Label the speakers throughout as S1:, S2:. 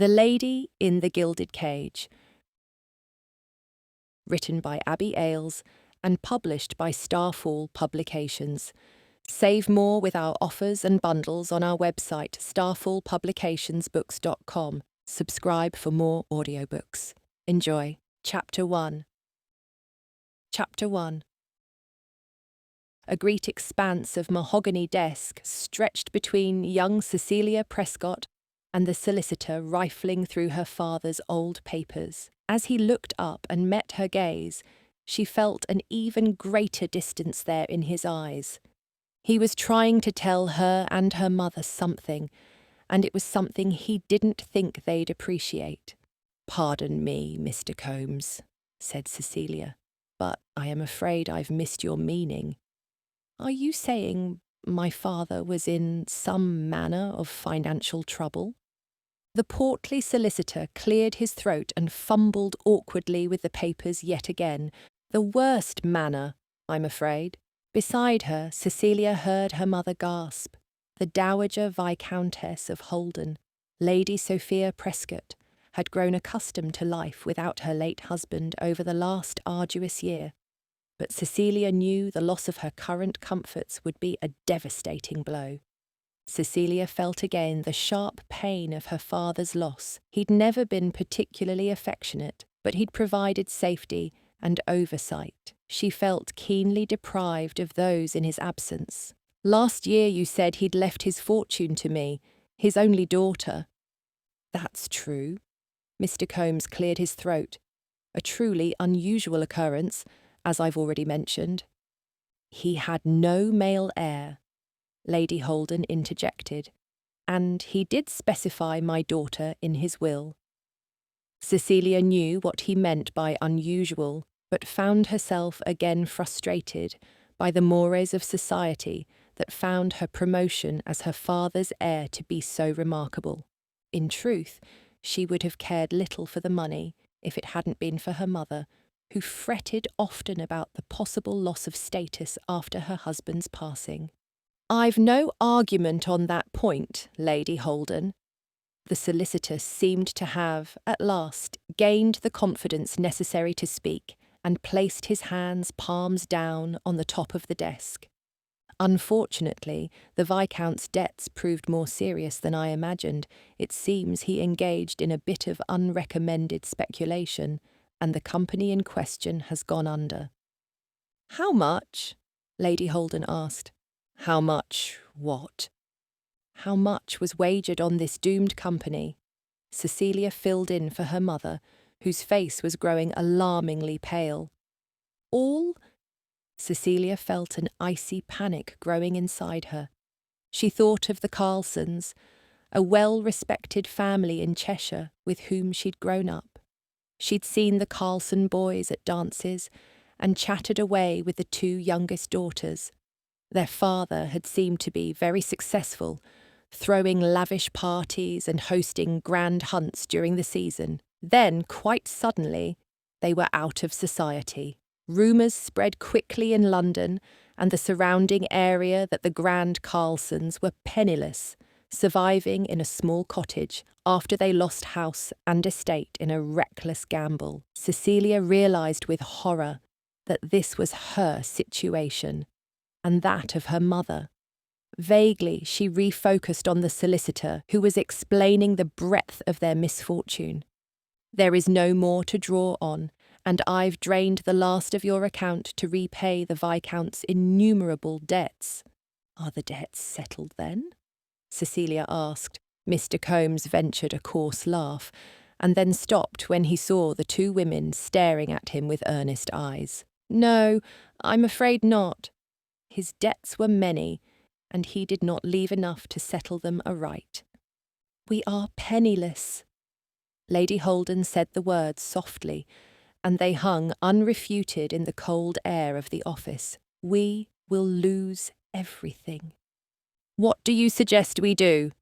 S1: The Lady in the Gilded Cage, written by Abby Ayles and published by Starfall Publications. Save more with our offers and bundles on our website starfallpublicationsbooks.com. Subscribe for more audiobooks. Enjoy. Chapter 1. Chapter 1. A great expanse of mahogany desk stretched between young Cecilia Prescott and the solicitor rifling through her father's old papers. As he looked up and met her gaze, she felt an even greater distance there in his eyes. He was trying to tell her and her mother something, and it was something he didn't think they'd appreciate. "Pardon me, Mr. Combs," said Cecilia, "but I am afraid I've missed your meaning. Are you saying my father was in some manner of financial trouble?" The portly solicitor cleared his throat and fumbled awkwardly with the papers yet again. "The worst manner, I'm afraid." Beside her, Cecilia heard her mother gasp. The Dowager Viscountess of Holden, Lady Sophia Prescott, had grown accustomed to life without her late husband over the last arduous year. But Cecilia knew the loss of her current comforts would be a devastating blow. Cecilia felt again the sharp pain of her father's loss. He'd never been particularly affectionate, but he'd provided safety and oversight. She felt keenly deprived of those in his absence. "Last year you said he'd left his fortune to me, his only daughter." "That's true." Mr. Combs cleared his throat. "A truly unusual occurrence, as I've already mentioned." "He had no male heir," Lady Holden interjected, "and he did specify my daughter in his will." Cecilia knew what he meant by unusual, but found herself again frustrated by the mores of society that found her promotion as her father's heir to be so remarkable. In truth, she would have cared little for the money if it hadn't been for her mother, who fretted often about the possible loss of status after her husband's passing. "I've no argument on that point, Lady Holden." The solicitor seemed to have, at last, gained the confidence necessary to speak, and placed his hands palms down on the top of the desk. "Unfortunately, the Viscount's debts proved more serious than I imagined. It seems he engaged in a bit of unrecommended speculation, and the company in question has gone under." "How much?" Lady Holden asked. "How much what?" How much was wagered on this doomed company? Cecilia filled in for her mother, whose face was growing alarmingly pale. "All?" Cecilia felt an icy panic growing inside her. She thought of the Carlsons, a well-respected family in Cheshire with whom she'd grown up. She'd seen the Carlson boys at dances and chatted away with the two youngest daughters. Their father had seemed to be very successful, throwing lavish parties and hosting grand hunts during the season. Then, quite suddenly, they were out of society. Rumours spread quickly in London and the surrounding area that the Grand Carlsons were penniless, surviving in a small cottage after they lost house and estate in a reckless gamble. Cecilia realised with horror that this was her situation, and that of her mother. Vaguely, she refocused on the solicitor, who was explaining the breadth of their misfortune. "There is no more to draw on, and I've drained the last of your account to repay the Viscount's innumerable debts." "Are the debts settled then?" Cecilia asked. Mr. Combs ventured a coarse laugh, and then stopped when he saw the two women staring at him with earnest eyes. "No, I'm afraid not. His debts were many, and he did not leave enough to settle them aright." "We are penniless." Lady Holden said the words softly, and they hung unrefuted in the cold air of the office. "We will lose everything." "What do you suggest we do?"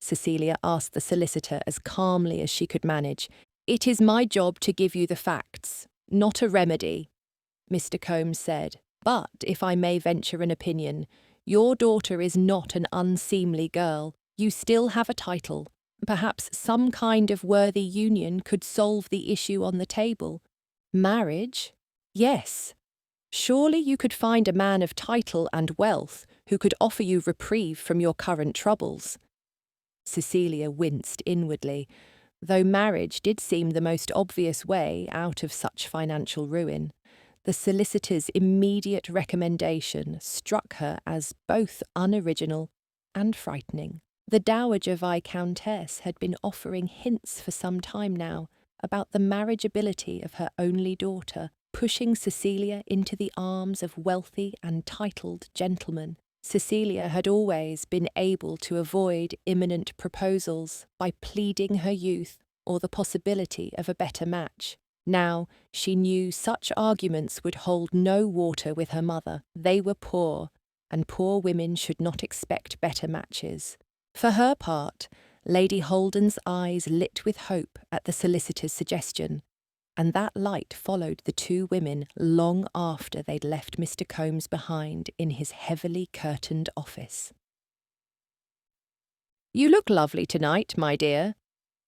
S1: Cecilia asked the solicitor as calmly as she could manage. "It is my job to give you the facts, not a remedy," Mr. Combs said. "But, if I may venture an opinion, your daughter is not an unseemly girl. You still have a title, Perhaps some kind of worthy union could solve the issue on the table. Marriage? Yes. Surely you could find a man of title and wealth who could offer you reprieve from your current troubles. Cecilia winced inwardly, though marriage did seem the most obvious way out of such financial ruin. The solicitor's immediate recommendation struck her as both unoriginal and frightening. The Dowager Viscountess had been offering hints for some time now about the marriageability of her only daughter, pushing Cecilia into the arms of wealthy and titled gentlemen. Cecilia had always been able to avoid imminent proposals by pleading her youth or the possibility of a better match. Now she knew such arguments would hold no water with her mother. They were poor, and poor women should not expect better matches. For her part, Lady Holden's eyes lit with hope at the solicitor's suggestion, and that light followed the two women long after they'd left Mr. Combs behind in his heavily curtained office. "You look lovely tonight, my dear,"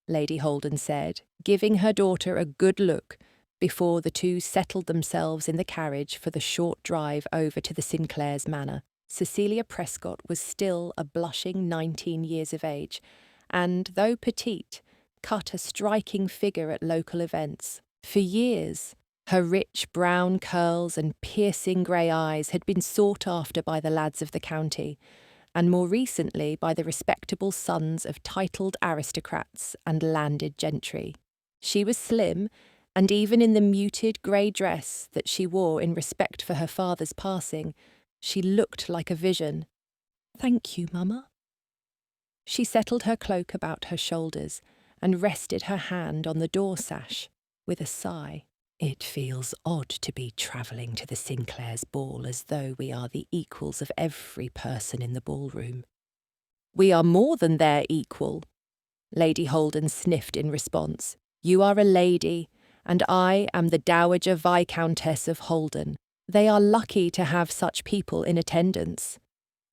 S1: Lady Holden said, giving her daughter a good look before the two settled themselves in the carriage for the short drive over to the Sinclairs' manor. Cecilia Prescott was still a blushing 19 years of age, and, though petite, cut a striking figure at local events. For years, her rich brown curls and piercing grey eyes had been sought after by the lads of the county, and more recently by the respectable sons of titled aristocrats and landed gentry. She was slim, and even in the muted grey dress that she wore in respect for her father's passing, she looked like a vision. "Thank you, Mamma." She settled her cloak about her shoulders and rested her hand on the door sash with a sigh. "It feels odd to be travelling to the Sinclairs' ball as though we are the equals of every person in the ballroom." "We are more than their equal," Lady Holden sniffed in response. "You are a lady, and I am the Dowager Viscountess of Holden. They are lucky to have such people in attendance."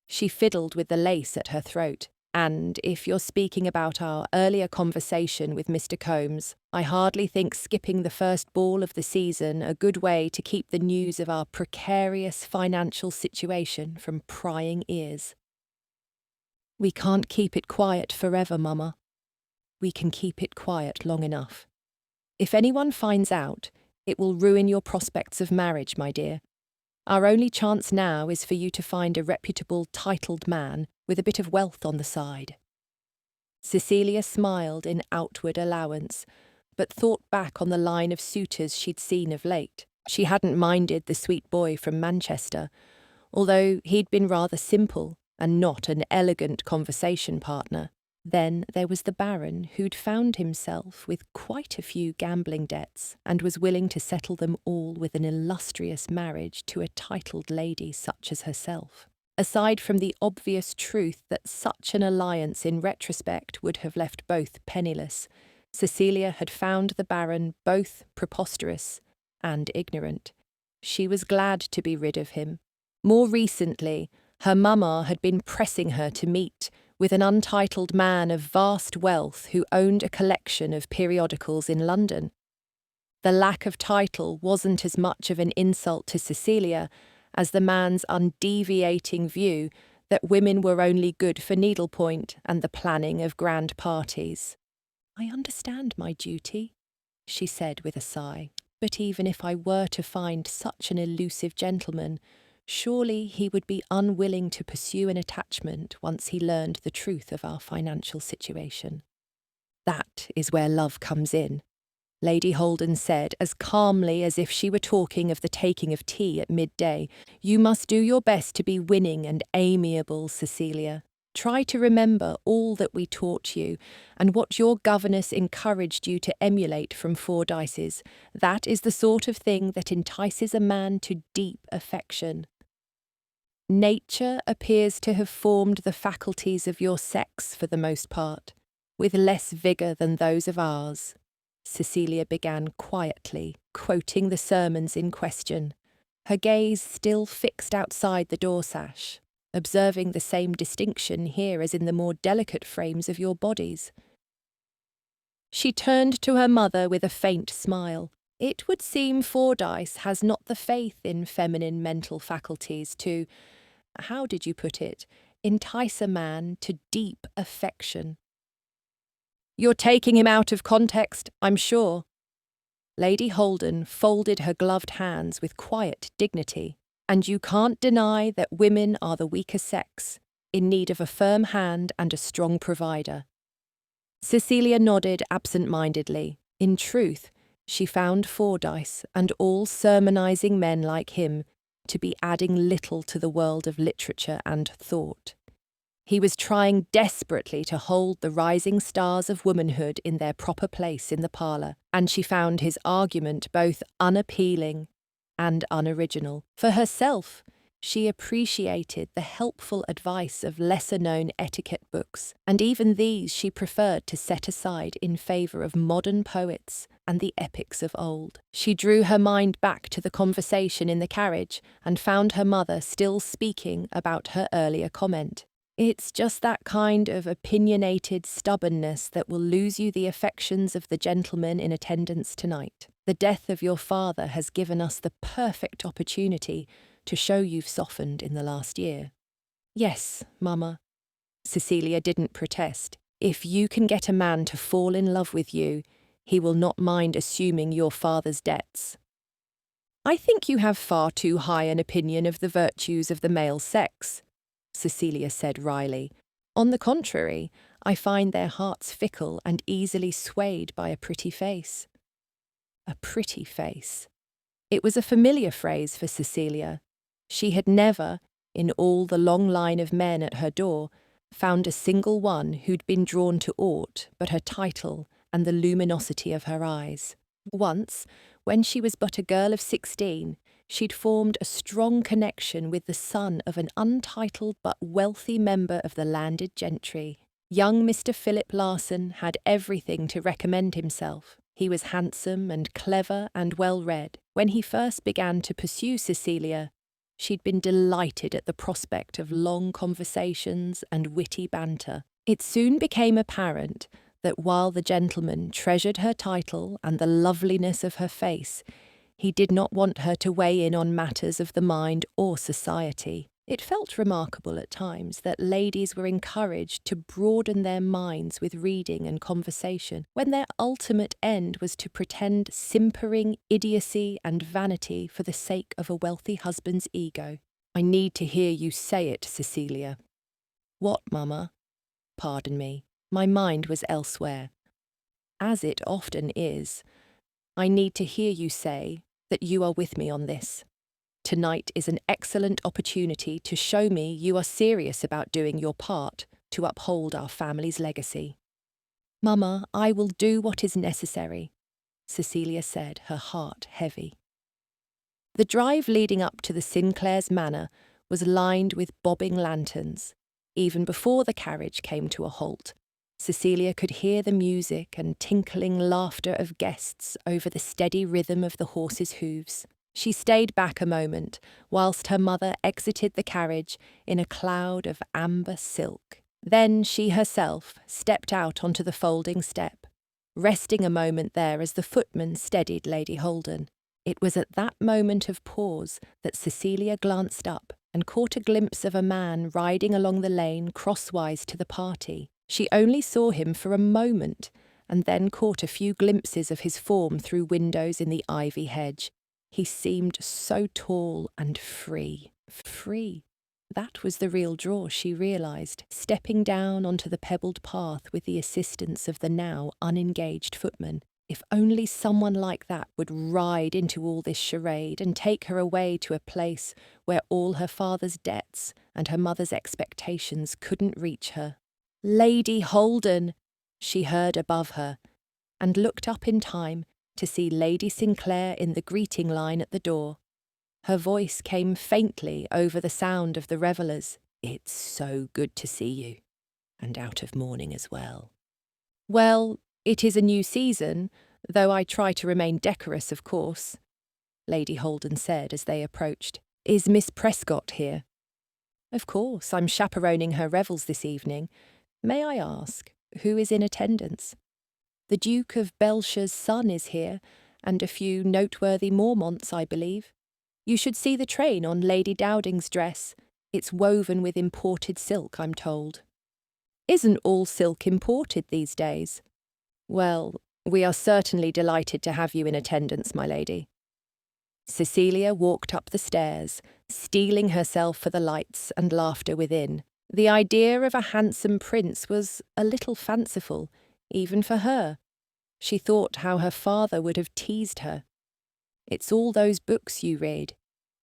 S1: She fiddled with the lace at her throat. "And if you're speaking about our earlier conversation with Mr. Combs, I hardly think skipping the first ball of the season a good way to keep the news of our precarious financial situation from prying ears." "We can't keep it quiet forever, Mamma. We can keep it quiet long enough. If anyone finds out, it will ruin your prospects of marriage, my dear. Our only chance now is for you to find a reputable, titled man with a bit of wealth on the side." Cecilia smiled in outward allowance, but thought back on the line of suitors she'd seen of late. She hadn't minded the sweet boy from Manchester, although he'd been rather simple and not an elegant conversation partner. Then there was the Baron, who'd found himself with quite a few gambling debts and was willing to settle them all with an illustrious marriage to a titled lady such as herself. Aside from the obvious truth that such an alliance in retrospect would have left both penniless, Cecilia had found the Baron both preposterous and ignorant. She was glad to be rid of him. More recently, her mamma had been pressing her to meet with an untitled man of vast wealth who owned a collection of periodicals in London. The lack of title wasn't as much of an insult to Cecilia as the man's undeviating view that women were only good for needlepoint and the planning of grand parties. "I understand my duty," she said with a sigh, "but even if I were to find such an elusive gentleman, surely he would be unwilling to pursue an attachment once he learned the truth of our financial situation." "That is where love comes in," Lady Holden said as calmly as if she were talking of the taking of tea at midday. "You must do your best to be winning and amiable, Cecilia. Try to remember all that we taught you, and what your governess encouraged you to emulate from Fordyce's. That is the sort of thing that entices a man to deep affection. Nature appears to have formed the faculties of your sex for the most part, with less vigour than those of ours." Cecilia began quietly, quoting the sermons in question, her gaze still fixed outside the door sash, observing the same distinction here as in the more delicate frames of your bodies. She turned to her mother with a faint smile. It would seem Fordyce has not the faith in feminine mental faculties to, how did you put it, entice a man to deep affection. You're taking him out of context, I'm sure. Lady Holden folded her gloved hands with quiet dignity. And you can't deny that women are the weaker sex, in need of a firm hand and a strong provider. Cecilia nodded absent-mindedly. In truth, she found Fordyce and all sermonizing men like him to be adding little to the world of literature and thought. He was trying desperately to hold the rising stars of womanhood in their proper place in the parlour, and she found his argument both unappealing and unoriginal. For herself, she appreciated the helpful advice of lesser-known etiquette books, and even these she preferred to set aside in favour of modern poets and the epics of old. She drew her mind back to the conversation in the carriage and found her mother still speaking about her earlier comment. It's just that kind of opinionated stubbornness that will lose you the affections of the gentlemen in attendance tonight. The death of your father has given us the perfect opportunity to show you've softened in the last year. Yes, Mamma. Cecilia didn't protest. If you can get a man to fall in love with you, he will not mind assuming your father's debts. I think you have far too high an opinion of the virtues of the male sex, Cecilia said wryly. On the contrary, I find their hearts fickle and easily swayed by a pretty face. A pretty face. It was a familiar phrase for Cecilia. She had never, in all the long line of men at her door, found a single one who'd been drawn to aught but her title and the luminosity of her eyes. Once, when she was but a girl of 16, she'd formed a strong connection with the son of an untitled but wealthy member of the landed gentry. Young Mr. Philip Larson had everything to recommend himself. He was handsome and clever and well-read. When he first began to pursue Cecilia, she'd been delighted at the prospect of long conversations and witty banter. It soon became apparent that while the gentleman treasured her title and the loveliness of her face, he did not want her to weigh in on matters of the mind or society. It felt remarkable at times that ladies were encouraged to broaden their minds with reading and conversation, when their ultimate end was to pretend simpering idiocy and vanity for the sake of a wealthy husband's ego. I need to hear you say it, Cecilia. What, Mamma? Pardon me. My mind was elsewhere. As it often is, I need to hear you say that you are with me on this. Tonight is an excellent opportunity to show me you are serious about doing your part to uphold our family's legacy. Mamma, I will do what is necessary, Cecilia said, her heart heavy. The drive leading up to the Sinclairs' manor was lined with bobbing lanterns. Even before the carriage came to a halt, Cecilia could hear the music and tinkling laughter of guests over the steady rhythm of the horses' hooves. She stayed back a moment, whilst her mother exited the carriage in a cloud of amber silk. Then she herself stepped out onto the folding step, resting a moment there as the footman steadied Lady Holden. It was at that moment of pause that Cecilia glanced up and caught a glimpse of a man riding along the lane crosswise to the party. She only saw him for a moment, and then caught a few glimpses of his form through windows in the ivy hedge. He seemed so tall and free. Free. That was the real draw, she realised, stepping down onto the pebbled path with the assistance of the now unengaged footman. If only someone like that would ride into all this charade and take her away to a place where all her father's debts and her mother's expectations couldn't reach her. Lady Holden, she heard above her, and looked up in time to see Lady Sinclair in the greeting line at the door. Her voice came faintly over the sound of the revellers. It's so good to see you, and out of mourning as well. Well, it is a new season, though I try to remain decorous, of course, Lady Holden said as they approached. Is Miss Prescott here? Of course, I'm chaperoning her revels this evening. May I ask, who is in attendance? The Duke of Belcher's son is here, and a few noteworthy Mormonts, I believe. You should see the train on Lady Dowding's dress. It's woven with imported silk, I'm told. Isn't all silk imported these days? Well, we are certainly delighted to have you in attendance, my lady. Cecilia walked up the stairs, steeling herself for the lights and laughter within. The idea of a handsome prince was a little fanciful, even for her. She thought how her father would have teased her. It's all those books you read,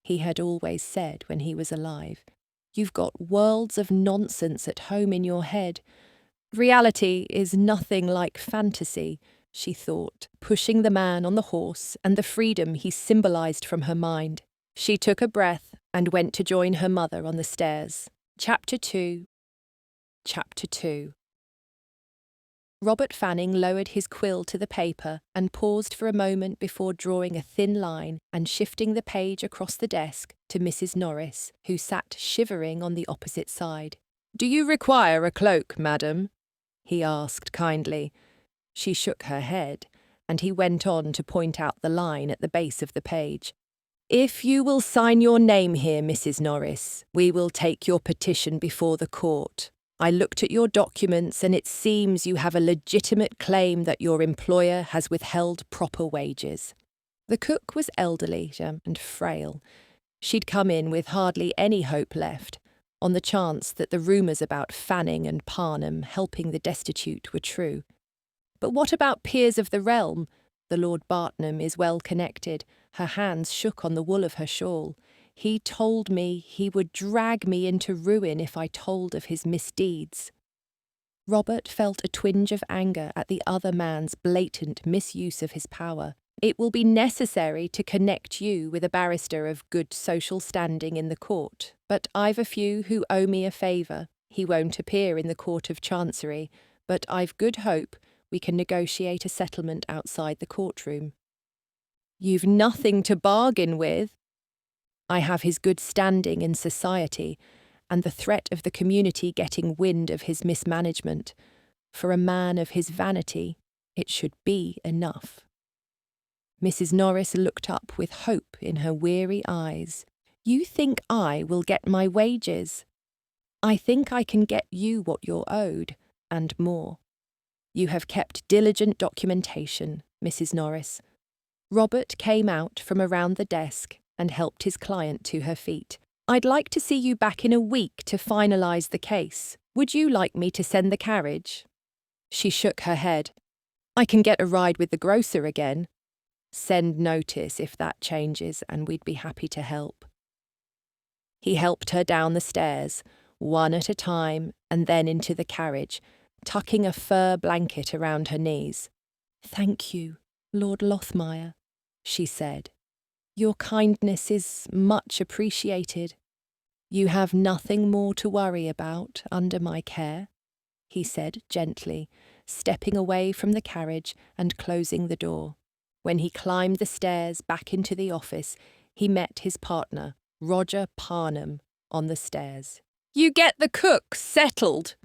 S1: he had always said when he was alive. You've got worlds of nonsense at home in your head. Reality is nothing like fantasy, she thought, pushing the man on the horse and the freedom he symbolized from her mind. She took a breath and went to join her mother on the stairs. Chapter 2. Robert Fanning lowered his quill to the paper and paused for a moment before drawing a thin line and shifting the page across the desk to Mrs. Norris, who sat shivering on the opposite side. "Do you require a cloak, madam?" he asked kindly. She shook her head, and he went on to point out the line at the base of the page. "If you will sign your name here, Mrs. Norris, we will take your petition before the court. I looked at your documents and it seems you have a legitimate claim that your employer has withheld proper wages." The cook was elderly and frail. She'd come in with hardly any hope left, on the chance that the rumours about Fanning and Parnham helping the destitute were true. But what about peers of the realm? The Lord Bartnam is well connected. Her hands shook on the wool of her shawl. He told me he would drag me into ruin if I told of his misdeeds. Robert felt a twinge of anger at the other man's blatant misuse of his power. It will be necessary to connect you with a barrister of good social standing in the court, but I've a few who owe me a favour. He won't appear in the Court of Chancery, but I've good hope we can negotiate a settlement outside the courtroom. You've nothing to bargain with. I have his good standing in society, and the threat of the community getting wind of his mismanagement. For a man of his vanity, it should be enough. Mrs. Norris looked up with hope in her weary eyes. You think I will get my wages? I think I can get you what you're owed, and more. You have kept diligent documentation, Mrs. Norris. Robert came out from around the desk and helped his client to her feet. I'd like to see you back in a week to finalise the case. Would you like me to send the carriage? She shook her head. I can get a ride with the grocer again. Send notice if that changes, and we'd be happy to help. He helped her down the stairs, one at a time, and then into the carriage, tucking a fur blanket around her knees. Thank you, Lord Lothmire, she said. Your kindness is much appreciated. You have nothing more to worry about under my care, he said gently, stepping away from the carriage and closing the door. When he climbed the stairs back into the office, he met his partner, Roger Parnham, on the stairs. You get the cook settled.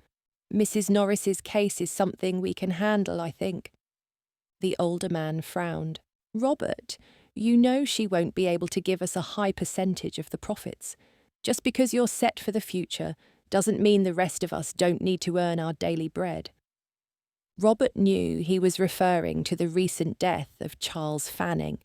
S1: Mrs. Norris's case is something we can handle, I think. The older man frowned. Robert, you know she won't be able to give us a high percentage of the profits. Just because you're set for the future doesn't mean the rest of us don't need to earn our daily bread. Robert knew he was referring to the recent death of Charles Fanning,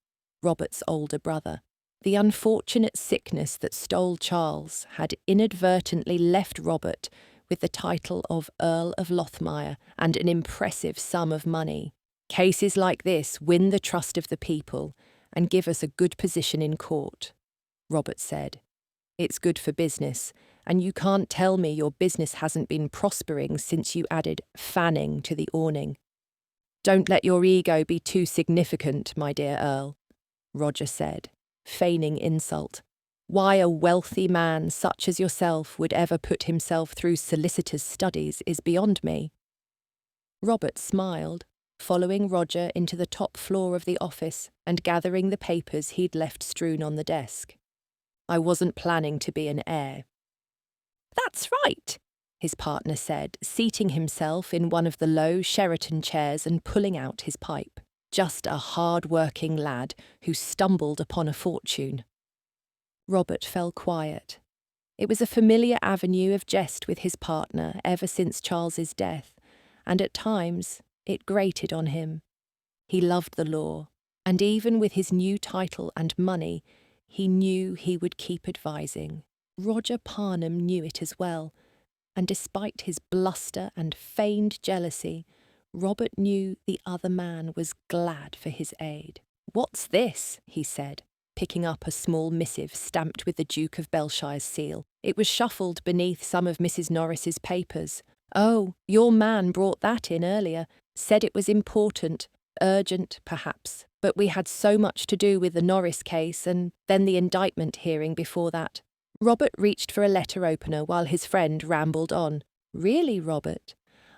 S1: Robert's older brother. The unfortunate sickness that stole Charles had inadvertently left Robert with the title of Earl of Lothmire and an impressive sum of money. Cases like this win the trust of the people and give us a good position in court, Robert said. It's good for business, and you can't tell me your business hasn't been prospering since you added Fanning to the awning. Don't let your ego be too significant, my dear Earl, Roger said, feigning insult. Why a wealthy man such as yourself would ever put himself through solicitor's studies is beyond me. Robert smiled, following Roger into the top floor of the office and gathering the papers he'd left strewn on the desk. I wasn't planning to be an heir. That's right. his partner said, seating himself in one of the low Sheraton chairs and pulling out his pipe. Just a hard-working lad who stumbled upon a fortune. Robert fell quiet. It was a familiar avenue of jest with his partner ever since Charles's death, and at times it grated on him. He loved the law, and even with his new title and money, he knew he would keep advising. Roger Parnham knew it as well, and despite his bluster and feigned jealousy, Robert knew the other man was glad for his aid. "What's this?" he said, picking up a small missive stamped with the Duke of Bellshire's seal. It was shuffled beneath some of Mrs. Norris's papers. "Oh, your man brought that in earlier. Said it was important, urgent, perhaps. But we had so much to do with the Norris case and then the indictment hearing before that." Robert reached for a letter opener while his friend rambled on. "Really, Robert?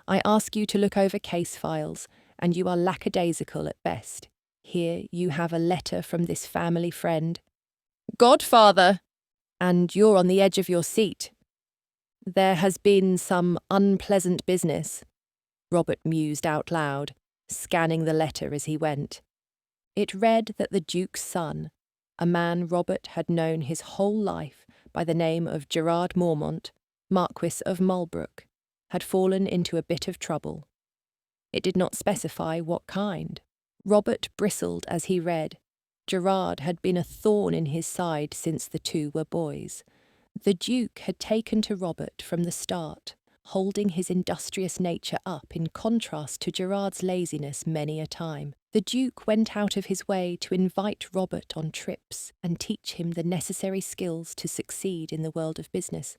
S1: I ask you to look over case files, and you are lackadaisical at best. Here you have a letter from this family friend." "Godfather!" "And you're on the edge of your seat." "There has been some unpleasant business," Robert mused out loud, scanning the letter as he went. It read that the Duke's son, a man Robert had known his whole life by the name of Gerard Mormont, Marquess of Malbrook, had fallen into a bit of trouble. It did not specify what kind. Robert bristled as he read. Gerard had been a thorn in his side since the two were boys. The Duke had taken to Robert from the start, holding his industrious nature up in contrast to Gerard's laziness many a time. The Duke went out of his way to invite Robert on trips and teach him the necessary skills to succeed in the world of business,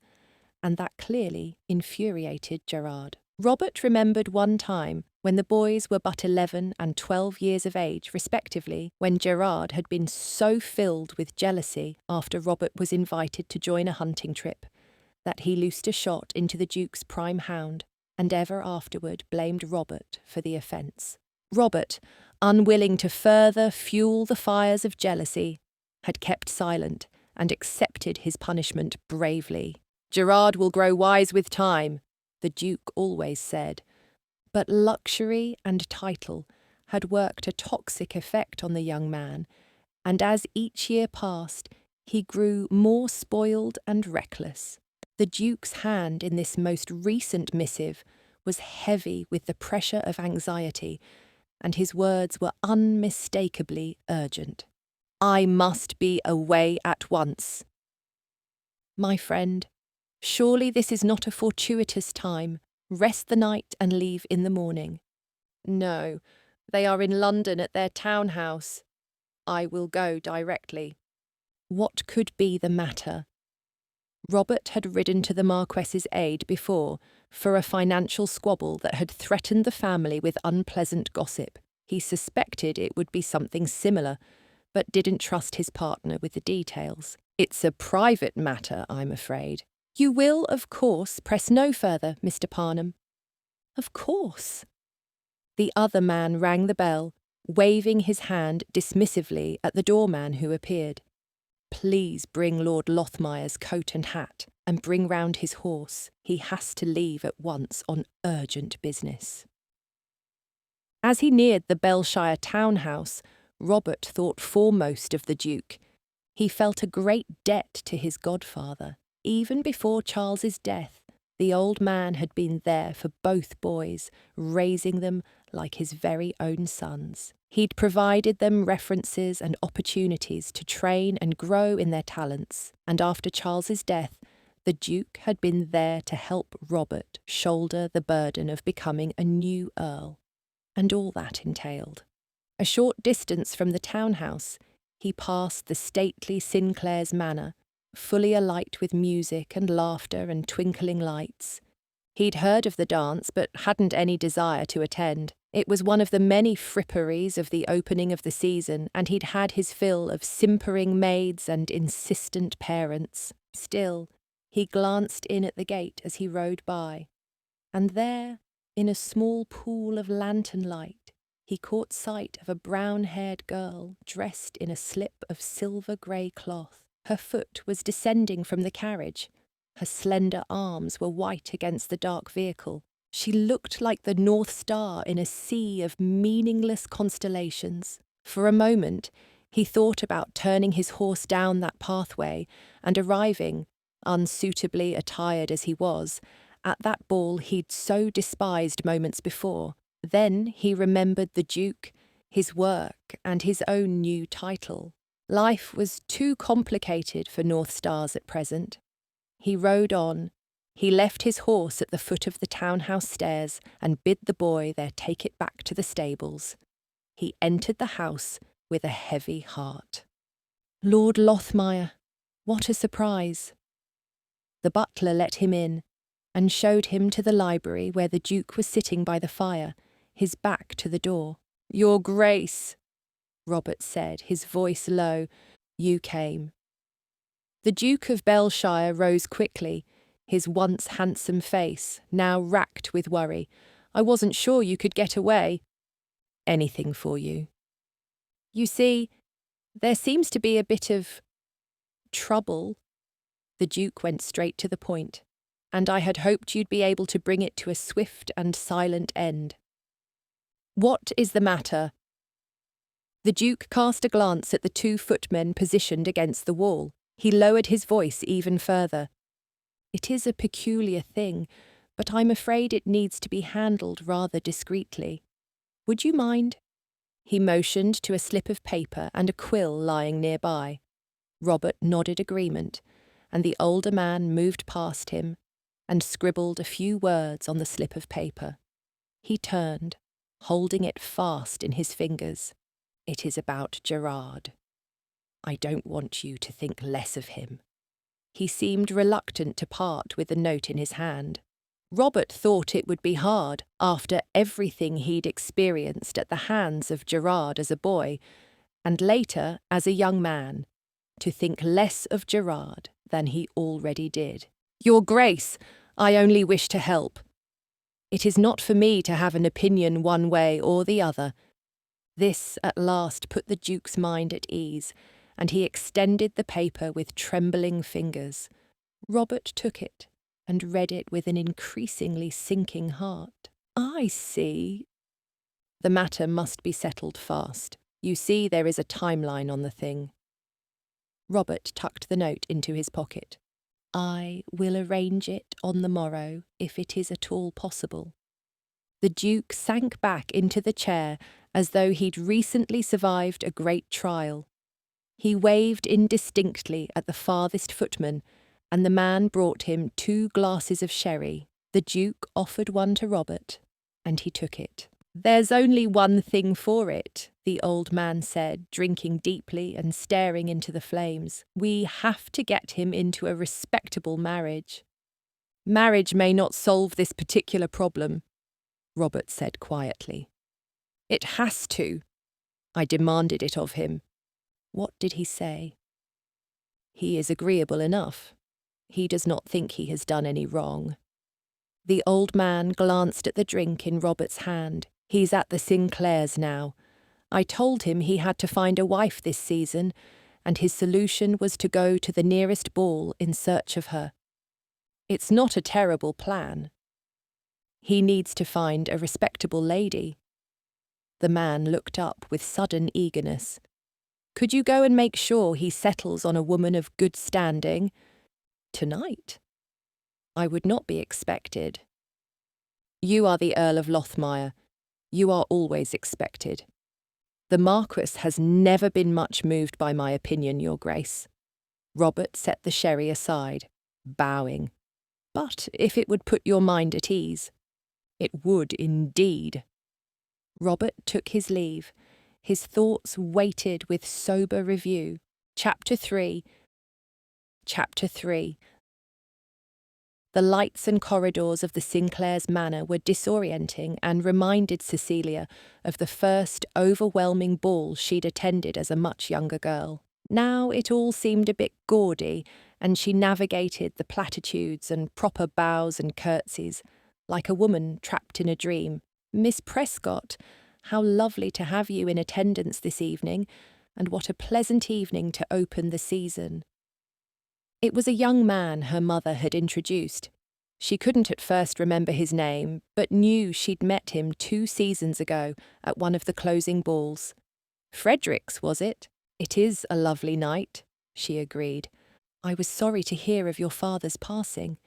S1: and that clearly infuriated Gerard. Robert remembered one time when the boys were but 11 and 12 years of age, respectively, when Gerard had been so filled with jealousy after Robert was invited to join a hunting trip that he loosed a shot into the Duke's prime hound and ever afterward blamed Robert for the offence. Robert, unwilling to further fuel the fires of jealousy, had kept silent and accepted his punishment bravely. "Gerard will grow wise with time," the Duke always said. But luxury and title had worked a toxic effect on the young man, and as each year passed, he grew more spoiled and reckless. The Duke's hand in this most recent missive was heavy with the pressure of anxiety, and his words were unmistakably urgent. "I must be away at once." "My friend, surely this is not a fortuitous time. Rest the night and leave in the morning." "No, they are in London at their townhouse." "I will go directly." What could be the matter? Robert had ridden to the Marquess's aid before for a financial squabble that had threatened the family with unpleasant gossip. He suspected it would be something similar, but didn't trust his partner with the details. "It's a private matter, I'm afraid." "You will, of course, press no further, Mr. Parnham." "Of course." The other man rang the bell, waving his hand dismissively at the doorman who appeared. "Please bring Lord Lothmire's coat and hat, and bring round his horse. He has to leave at once on urgent business." As he neared the Bellshire townhouse, Robert thought foremost of the Duke. He felt a great debt to his godfather. Even before Charles's death, the old man had been there for both boys, raising them like his very own sons. He'd provided them references and opportunities to train and grow in their talents, and after Charles's death, the Duke had been there to help Robert shoulder the burden of becoming a new earl, and all that entailed. A short distance from the townhouse, he passed the stately Sinclair's manor, fully alight with music and laughter and twinkling lights. He'd heard of the dance, but hadn't any desire to attend. It was one of the many fripperies of the opening of the season, and he'd had his fill of simpering maids and insistent parents. Still, he glanced in at the gate as he rode by, and there, in a small pool of lantern light, he caught sight of a brown-haired girl dressed in a slip of silver-grey cloth. Her foot was descending from the carriage, Her slender arms were white against the dark vehicle. She looked like the North Star in a sea of meaningless constellations. For a moment, he thought about turning his horse down that pathway and arriving, unsuitably attired as he was, at that ball he'd so despised moments before. Then he remembered the Duke, his work, and his own new title. Life was too complicated for North Stars at present. He rode on. He left his horse at the foot of the townhouse stairs and bid the boy there take it back to the stables. He entered the house with a heavy heart. Lord Lothmire, what a surprise! The butler let him in and showed him to the library where the Duke was sitting by the fire, his back to the door. Your Grace, Robert said, his voice low, you came. The Duke of Belshire rose quickly, his once handsome face now racked with worry. I wasn't sure you could get away. Anything for you. You see, there seems to be a bit of trouble. The Duke went straight to the point, and I had hoped you'd be able to bring it to a swift and silent end. What is the matter? The Duke cast a glance at the 2 footmen positioned against the wall. He lowered his voice even further. It is a peculiar thing, but I'm afraid it needs to be handled rather discreetly. Would you mind? He motioned to a slip of paper and a quill lying nearby. Robert nodded agreement, and the older man moved past him and scribbled a few words on the slip of paper. He turned, holding it fast in his fingers. It is about Gerard. I don't want you to think less of him. He seemed reluctant to part with the note in his hand. Robert thought it would be hard, after everything he'd experienced at the hands of Gerard as a boy, and later as a young man, to think less of Gerard than he already did. Your Grace, I only wish to help. It is not for me to have an opinion one way or the other. This at last put the Duke's mind at ease, and he extended the paper with trembling fingers. Robert took it and read it with an increasingly sinking heart. I see. The matter must be settled fast. You see, there is a timeline on the thing. Robert tucked the note into his pocket. I will arrange it on the morrow, if it is at all possible. The Duke sank back into the chair as though he'd recently survived a great trial. He waved indistinctly at the farthest footman, and the man brought him 2 glasses of sherry. The Duke offered one to Robert, and he took it. There's only one thing for it, the old man said, drinking deeply and staring into the flames. We have to get him into a respectable marriage. Marriage may not solve this particular problem, Robert said quietly. It has to. I demanded it of him. What did he say? He is agreeable enough. He does not think he has done any wrong. The old man glanced at the drink in Robert's hand. He's at the Sinclairs now. I told him he had to find a wife this season, and his solution was to go to the nearest ball in search of her. It's not a terrible plan. He needs to find a respectable lady. The man looked up with sudden eagerness. Could you go and make sure he settles on a woman of good standing? Tonight? I would not be expected. You are the Earl of Lothmire. You are always expected. The Marquess has never been much moved by my opinion, Your Grace. Robert set the sherry aside, bowing. But if it would put your mind at ease. It would indeed. Robert took his leave. His thoughts weighted with sober review. Chapter 3. The lights and corridors of the Sinclairs' manor were disorienting and reminded Cecilia of the first overwhelming ball she'd attended as a much younger girl. Now it all seemed a bit gaudy, and she navigated the platitudes and proper bows and curtsies, like a woman trapped in a dream. Miss Prescott, how lovely to have you in attendance this evening, and what a pleasant evening to open the season. It was a young man her mother had introduced. She couldn't at first remember his name, but knew she'd met him 2 seasons ago at one of the closing balls. Frederick's, was it? It is a lovely night, she agreed. I was sorry to hear of your father's passing.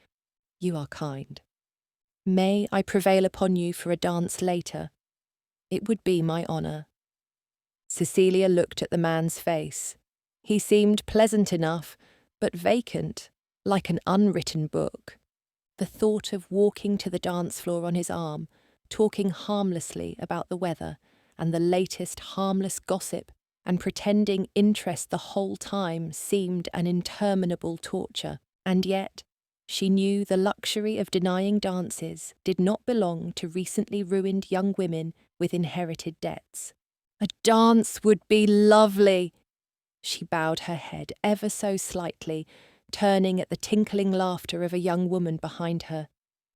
S1: You are kind. May I prevail upon you for a dance later? It would be my honour. Cecilia looked at the man's face. He seemed pleasant enough, but vacant, like an unwritten book. The thought of walking to the dance floor on his arm, talking harmlessly about the weather and the latest harmless gossip, and pretending interest the whole time seemed an interminable torture. And yet, she knew the luxury of denying dances did not belong to recently ruined young women with inherited debts. A dance would be lovely. She bowed her head ever so slightly, turning at the tinkling laughter of a young woman behind her.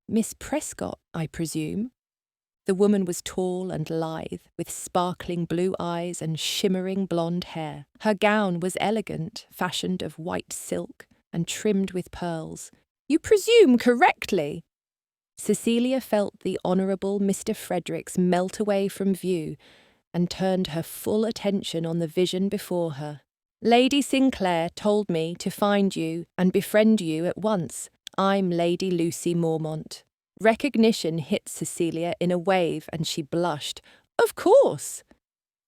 S1: Miss Prescott, I presume? The woman was tall and lithe, with sparkling blue eyes and shimmering blonde hair. Her gown was elegant, fashioned of white silk and trimmed with pearls. You presume correctly. Cecilia felt the Honourable Mr. Fredericks melt away from view and turned her full attention on the vision before her. Lady Sinclair told me to find you and befriend you at once. I'm Lady Lucy Mormont. Recognition hit Cecilia in a wave and she blushed. Of course!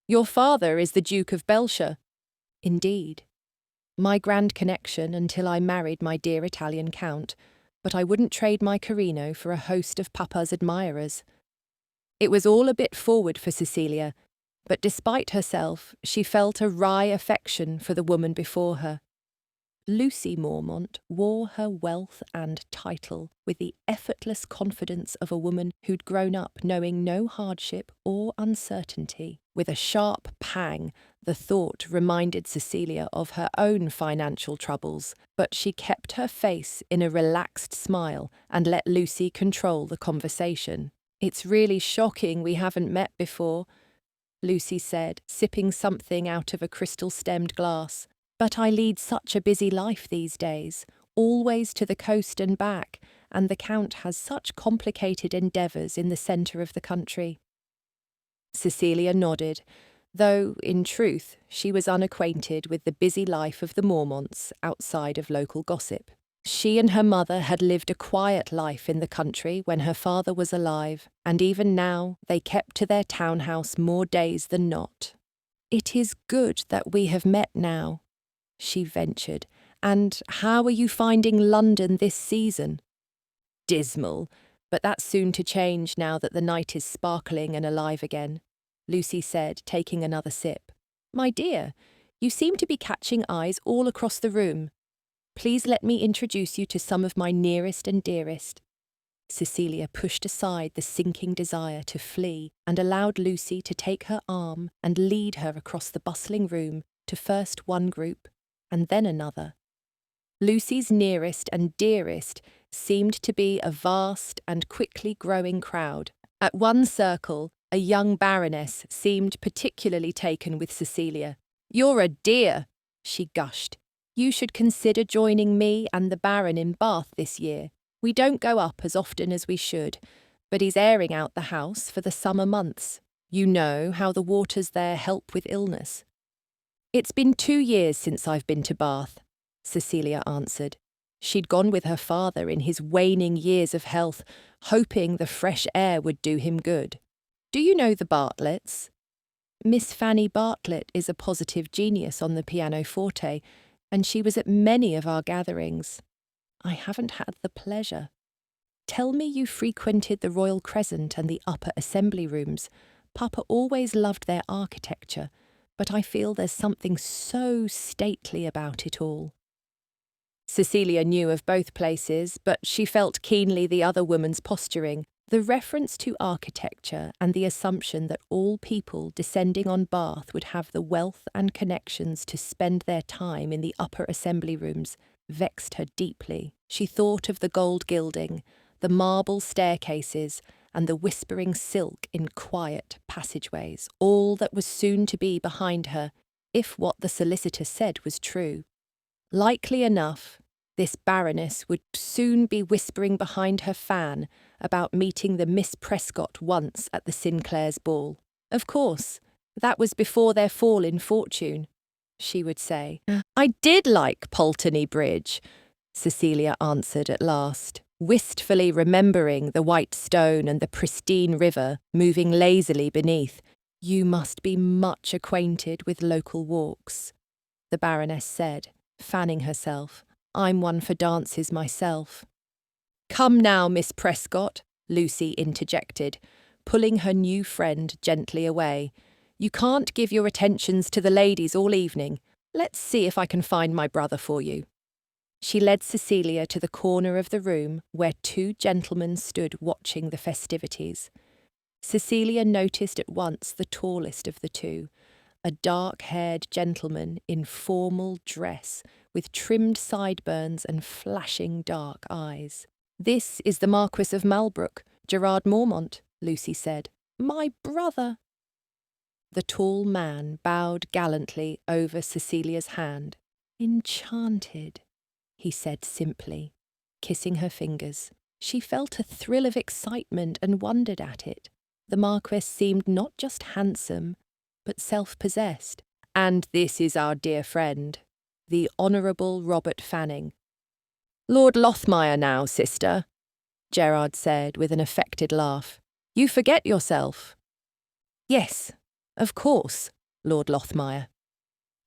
S1: Your father is the Duke of Belshire. Indeed. My grand connection until I married my dear Italian count, but I wouldn't trade my Carino for a host of Papa's admirers. It was all a bit forward for Cecilia, but despite herself, she felt a wry affection for the woman before her. Lucy Mormont wore her wealth and title with the effortless confidence of a woman who'd grown up knowing no hardship or uncertainty. With a sharp pang, the thought reminded Cecilia of her own financial troubles, but she kept her face in a relaxed smile and let Lucy control the conversation. It's really shocking we haven't met before, Lucy said, sipping something out of a crystal-stemmed glass. But I lead such a busy life these days, always to the coast and back, and the Count has such complicated endeavours in the centre of the country. Cecilia nodded, though, in truth, she was unacquainted with the busy life of the Mormonts outside of local gossip. She and her mother had lived a quiet life in the country when her father was alive, and even now they kept to their townhouse more days than not. It is good that we have met now, she ventured. And how are you finding London this season? Dismal, but that's soon to change now that the night is sparkling and alive again, Lucy said, taking another sip. My dear, you seem to be catching eyes all across the room. Please let me introduce you to some of my nearest and dearest. Cecilia pushed aside the sinking desire to flee and allowed Lucy to take her arm and lead her across the bustling room to first one group and then another. Lucy's nearest and dearest seemed to be a vast and quickly growing crowd. At one circle, a young baroness seemed particularly taken with Cecilia. You're a dear, she gushed. You should consider joining me and the Baron in Bath this year. We don't go up as often as we should, but he's airing out the house for the summer months. You know how the waters there help with illness. It's been 2 years since I've been to Bath, Cecilia answered. She'd gone with her father in his waning years of health, hoping the fresh air would do him good. Do you know the Bartletts? Miss Fanny Bartlett is a positive genius on the pianoforte, and she was at many of our gatherings. I haven't had the pleasure. Tell me you frequented the Royal Crescent and the upper assembly rooms. Papa always loved their architecture, but I feel there's something so stately about it all. Cecilia knew of both places, but she felt keenly the other woman's posturing. The reference to architecture and the assumption that all people descending on Bath would have the wealth and connections to spend their time in the upper assembly rooms vexed her deeply. She thought of the gold gilding, the marble staircases, and the whispering silk in quiet passageways, all that was soon to be behind her, if what the solicitor said was true. Likely enough, This Baroness would soon be whispering behind her fan about meeting the Miss Prescott once at the Sinclairs' ball. Of course, that was before their fall in fortune, she would say. I did like Pulteney Bridge, Cecilia answered at last, wistfully remembering the white stone and the pristine river moving lazily beneath. You must be much acquainted with local walks, the Baroness said, fanning herself. I'm one for dances myself. Come now, Miss Prescott, Lucy interjected, pulling her new friend gently away. You can't give your attentions to the ladies all evening. Let's see if I can find my brother for you. She led Cecilia to the corner of the room where two gentlemen stood watching the festivities. Cecilia noticed at once the tallest of the two, a dark-haired gentleman in formal dress with trimmed sideburns and flashing dark eyes. This is the Marquess of Malbrook, Gerard Mormont, Lucy said. My brother! The tall man bowed gallantly over Cecilia's hand. Enchanted, he said simply, kissing her fingers. She felt a thrill of excitement and wondered at it. The Marquess seemed not just handsome, but self-possessed. And this is our dear friend, the Honourable Robert Fanning. Lord Lothmire now, sister, Gerard said with an affected laugh. You forget yourself. Yes, of course, Lord Lothmire.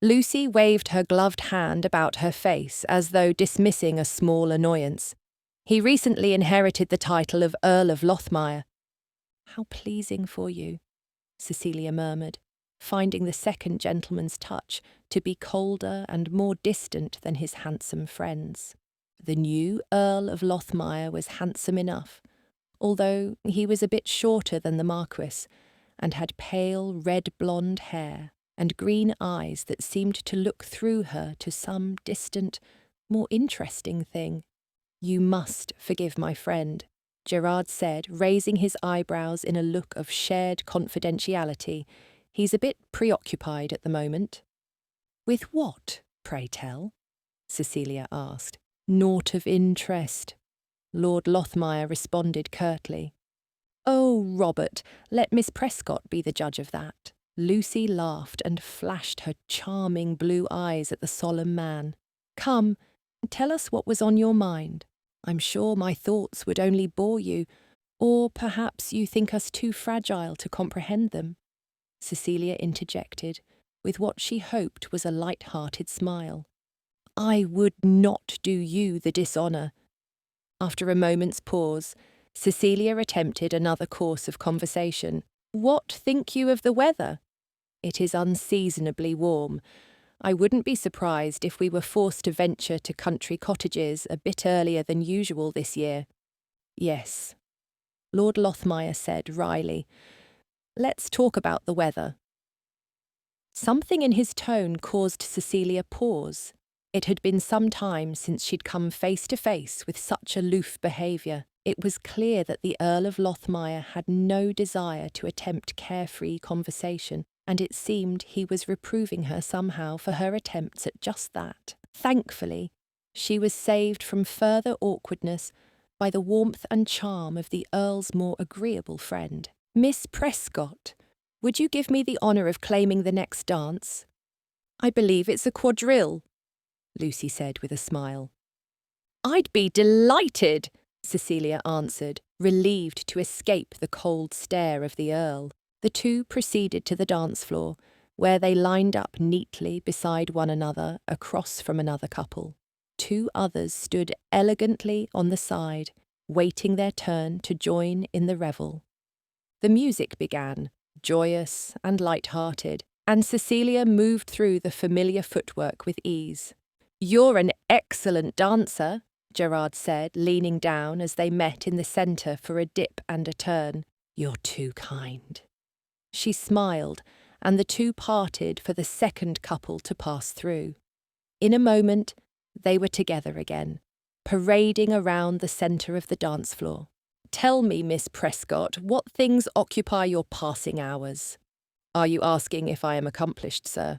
S1: Lucy waved her gloved hand about her face as though dismissing a small annoyance. He recently inherited the title of Earl of Lothmire. How pleasing for you, Cecilia murmured, finding the second gentleman's touch to be colder and more distant than his handsome friend's. The new Earl of Lothmire was handsome enough, although he was a bit shorter than the Marquess, and had pale red-blonde hair and green eyes that seemed to look through her to some distant, more interesting thing. You must forgive my friend, Gerard said, raising his eyebrows in a look of shared confidentiality. He's a bit preoccupied at the moment. With what, pray tell? Cecilia asked. Naught of interest, Lord Lothmire responded curtly. Oh, Robert, let Miss Prescott be the judge of that. Lucy laughed and flashed her charming blue eyes at the solemn man. Come, tell us what was on your mind. I'm sure my thoughts would only bore you, or perhaps you think us too fragile to comprehend them. Cecilia interjected, with what she hoped was a light-hearted smile. I would not do you the dishonour. After a moment's pause, Cecilia attempted another course of conversation. What think you of the weather? It is unseasonably warm. I wouldn't be surprised if we were forced to venture to country cottages a bit earlier than usual this year. Yes, Lord Lothmire said wryly. Let's talk about the weather. Something in his tone caused Cecilia pause. It had been some time since she'd come face to face with such aloof behaviour. It was clear that the Earl of Lothmire had no desire to attempt carefree conversation, and it seemed he was reproving her somehow for her attempts at just that. Thankfully, she was saved from further awkwardness by the warmth and charm of the Earl's more agreeable friend. Miss Prescott, would you give me the honour of claiming the next dance? I believe it's a quadrille, Lucy said with a smile. I'd be delighted, Cecilia answered, relieved to escape the cold stare of the Earl. The two proceeded to the dance floor, where they lined up neatly beside one another across from another couple. Two others stood elegantly on the side, waiting their turn to join in the revel. The music began, joyous and light-hearted, and Cecilia moved through the familiar footwork with ease. You're an excellent dancer, Gerard said, leaning down as they met in the centre for a dip and a turn. You're too kind. She smiled, and the two parted for the second couple to pass through. In a moment, they were together again, parading around the centre of the dance floor. Tell me, Miss Prescott, what things occupy your passing hours? Are you asking if I am accomplished, sir?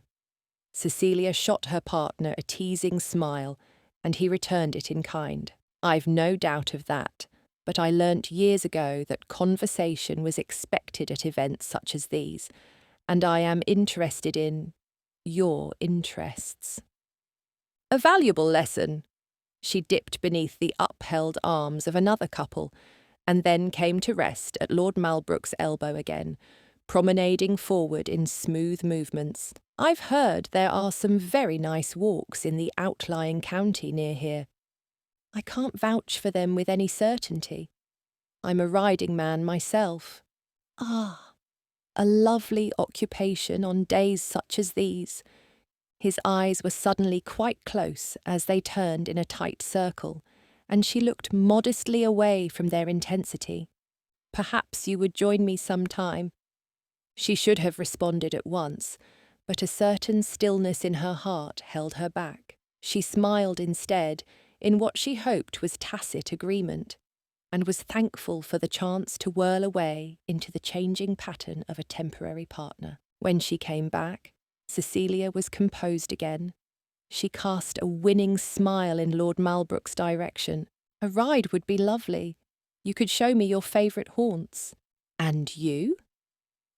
S1: Cecilia shot her partner a teasing smile, and he returned it in kind. I've no doubt of that, but I learnt years ago that conversation was expected at events such as these, and I am interested in your interests. A valuable lesson. She dipped beneath the upheld arms of another couple, and then came to rest at Lord Malbrook's elbow again, promenading forward in smooth movements. I've heard there are some very nice walks in the outlying county near here. I can't vouch for them with any certainty. I'm a riding man myself. Ah, a lovely occupation on days such as these. His eyes were suddenly quite close as they turned in a tight circle, and she looked modestly away from their intensity. Perhaps you would join me some time. She should have responded at once, but a certain stillness in her heart held her back. She smiled instead, in what she hoped was tacit agreement, and was thankful for the chance to whirl away into the changing pattern of a temporary partner. When she came back, Cecilia was composed again. She cast a winning smile in Lord Malbrook's direction. A ride would be lovely. You could show me your favourite haunts. And you?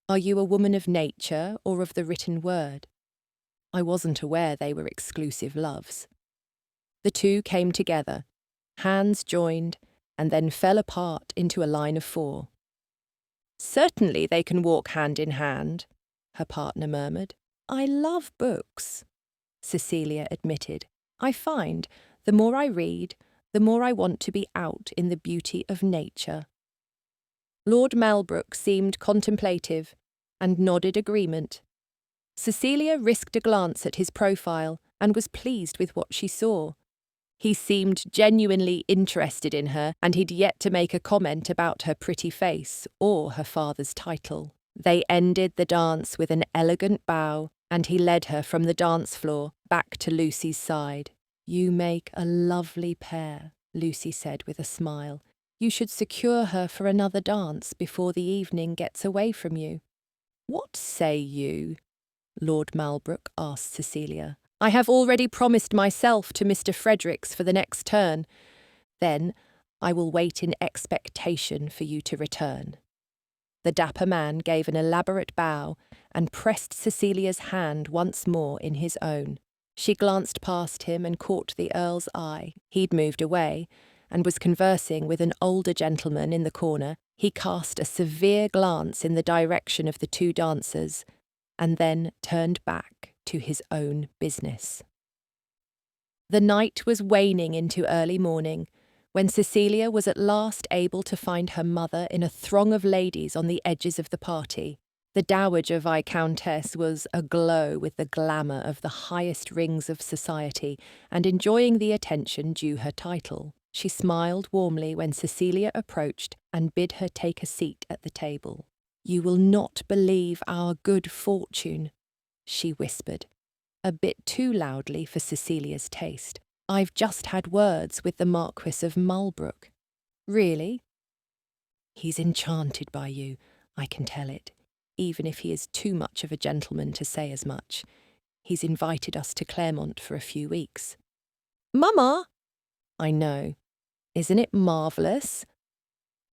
S1: Are you a woman of nature or of the written word? I wasn't aware they were exclusive loves. The two came together, hands joined, and then fell apart into a line of four. Certainly they can walk hand in hand, her partner murmured. I love books, Cecilia admitted. I find the more I read, the more I want to be out in the beauty of nature. Lord Malbrook seemed contemplative and nodded agreement. Cecilia risked a glance at his profile and was pleased with what she saw. He seemed genuinely interested in her, and he'd yet to make a comment about her pretty face or her father's title. They ended the dance with an elegant bow, and he led her from the dance floor back to Lucy's side. You make a lovely pair, Lucy said with a smile. You should secure her for another dance before the evening gets away from you. What say you? Lord Malbrook asked Cecilia. I have already promised myself to Mr. Fredericks for the next turn. Then I will wait in expectation for you to return. The dapper man gave an elaborate bow and pressed Cecilia's hand once more in his own. She glanced past him and caught the Earl's eye. He'd moved away and was conversing with an older gentleman in the corner. He cast a severe glance in the direction of the two dancers and then turned back to his own business. The night was waning into early morning when Cecilia was at last able to find her mother in a throng of ladies on the edges of the party. The Dowager Viscountess was aglow with the glamour of the highest rings of society and enjoying the attention due her title. She smiled warmly when Cecilia approached and bid her take a seat at the table. You will not believe our good fortune, she whispered, a bit too loudly for Cecilia's taste. I've just had words with the Marquess of Malbrook. Really? He's enchanted by you, I can tell it, even if he is too much of a gentleman to say as much. He's invited us to Claremont for a few weeks. Mama! I know. Isn't it marvellous?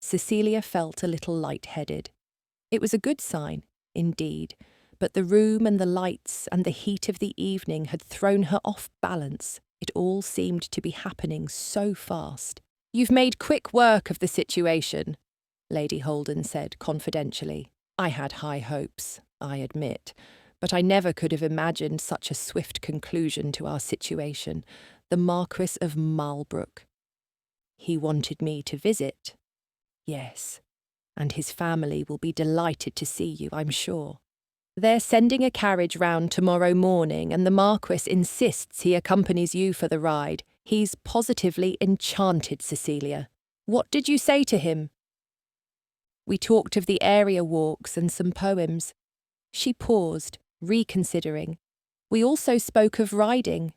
S1: Cecilia felt a little light-headed. It was a good sign, indeed, but the room and the lights and the heat of the evening had thrown her off balance. It all seemed to be happening so fast. You've made quick work of the situation, Lady Holden said confidentially. I had high hopes, I admit, but I never could have imagined such a swift conclusion to our situation. The Marquess of Malbrook. He wanted me to visit. Yes, and his family will be delighted to see you, I'm sure. They're sending a carriage round tomorrow morning, and the Marquess insists he accompanies you for the ride. He's positively enchanted, Cecilia. What did you say to him? We talked of the area walks and some poems. She paused, reconsidering. We also spoke of riding.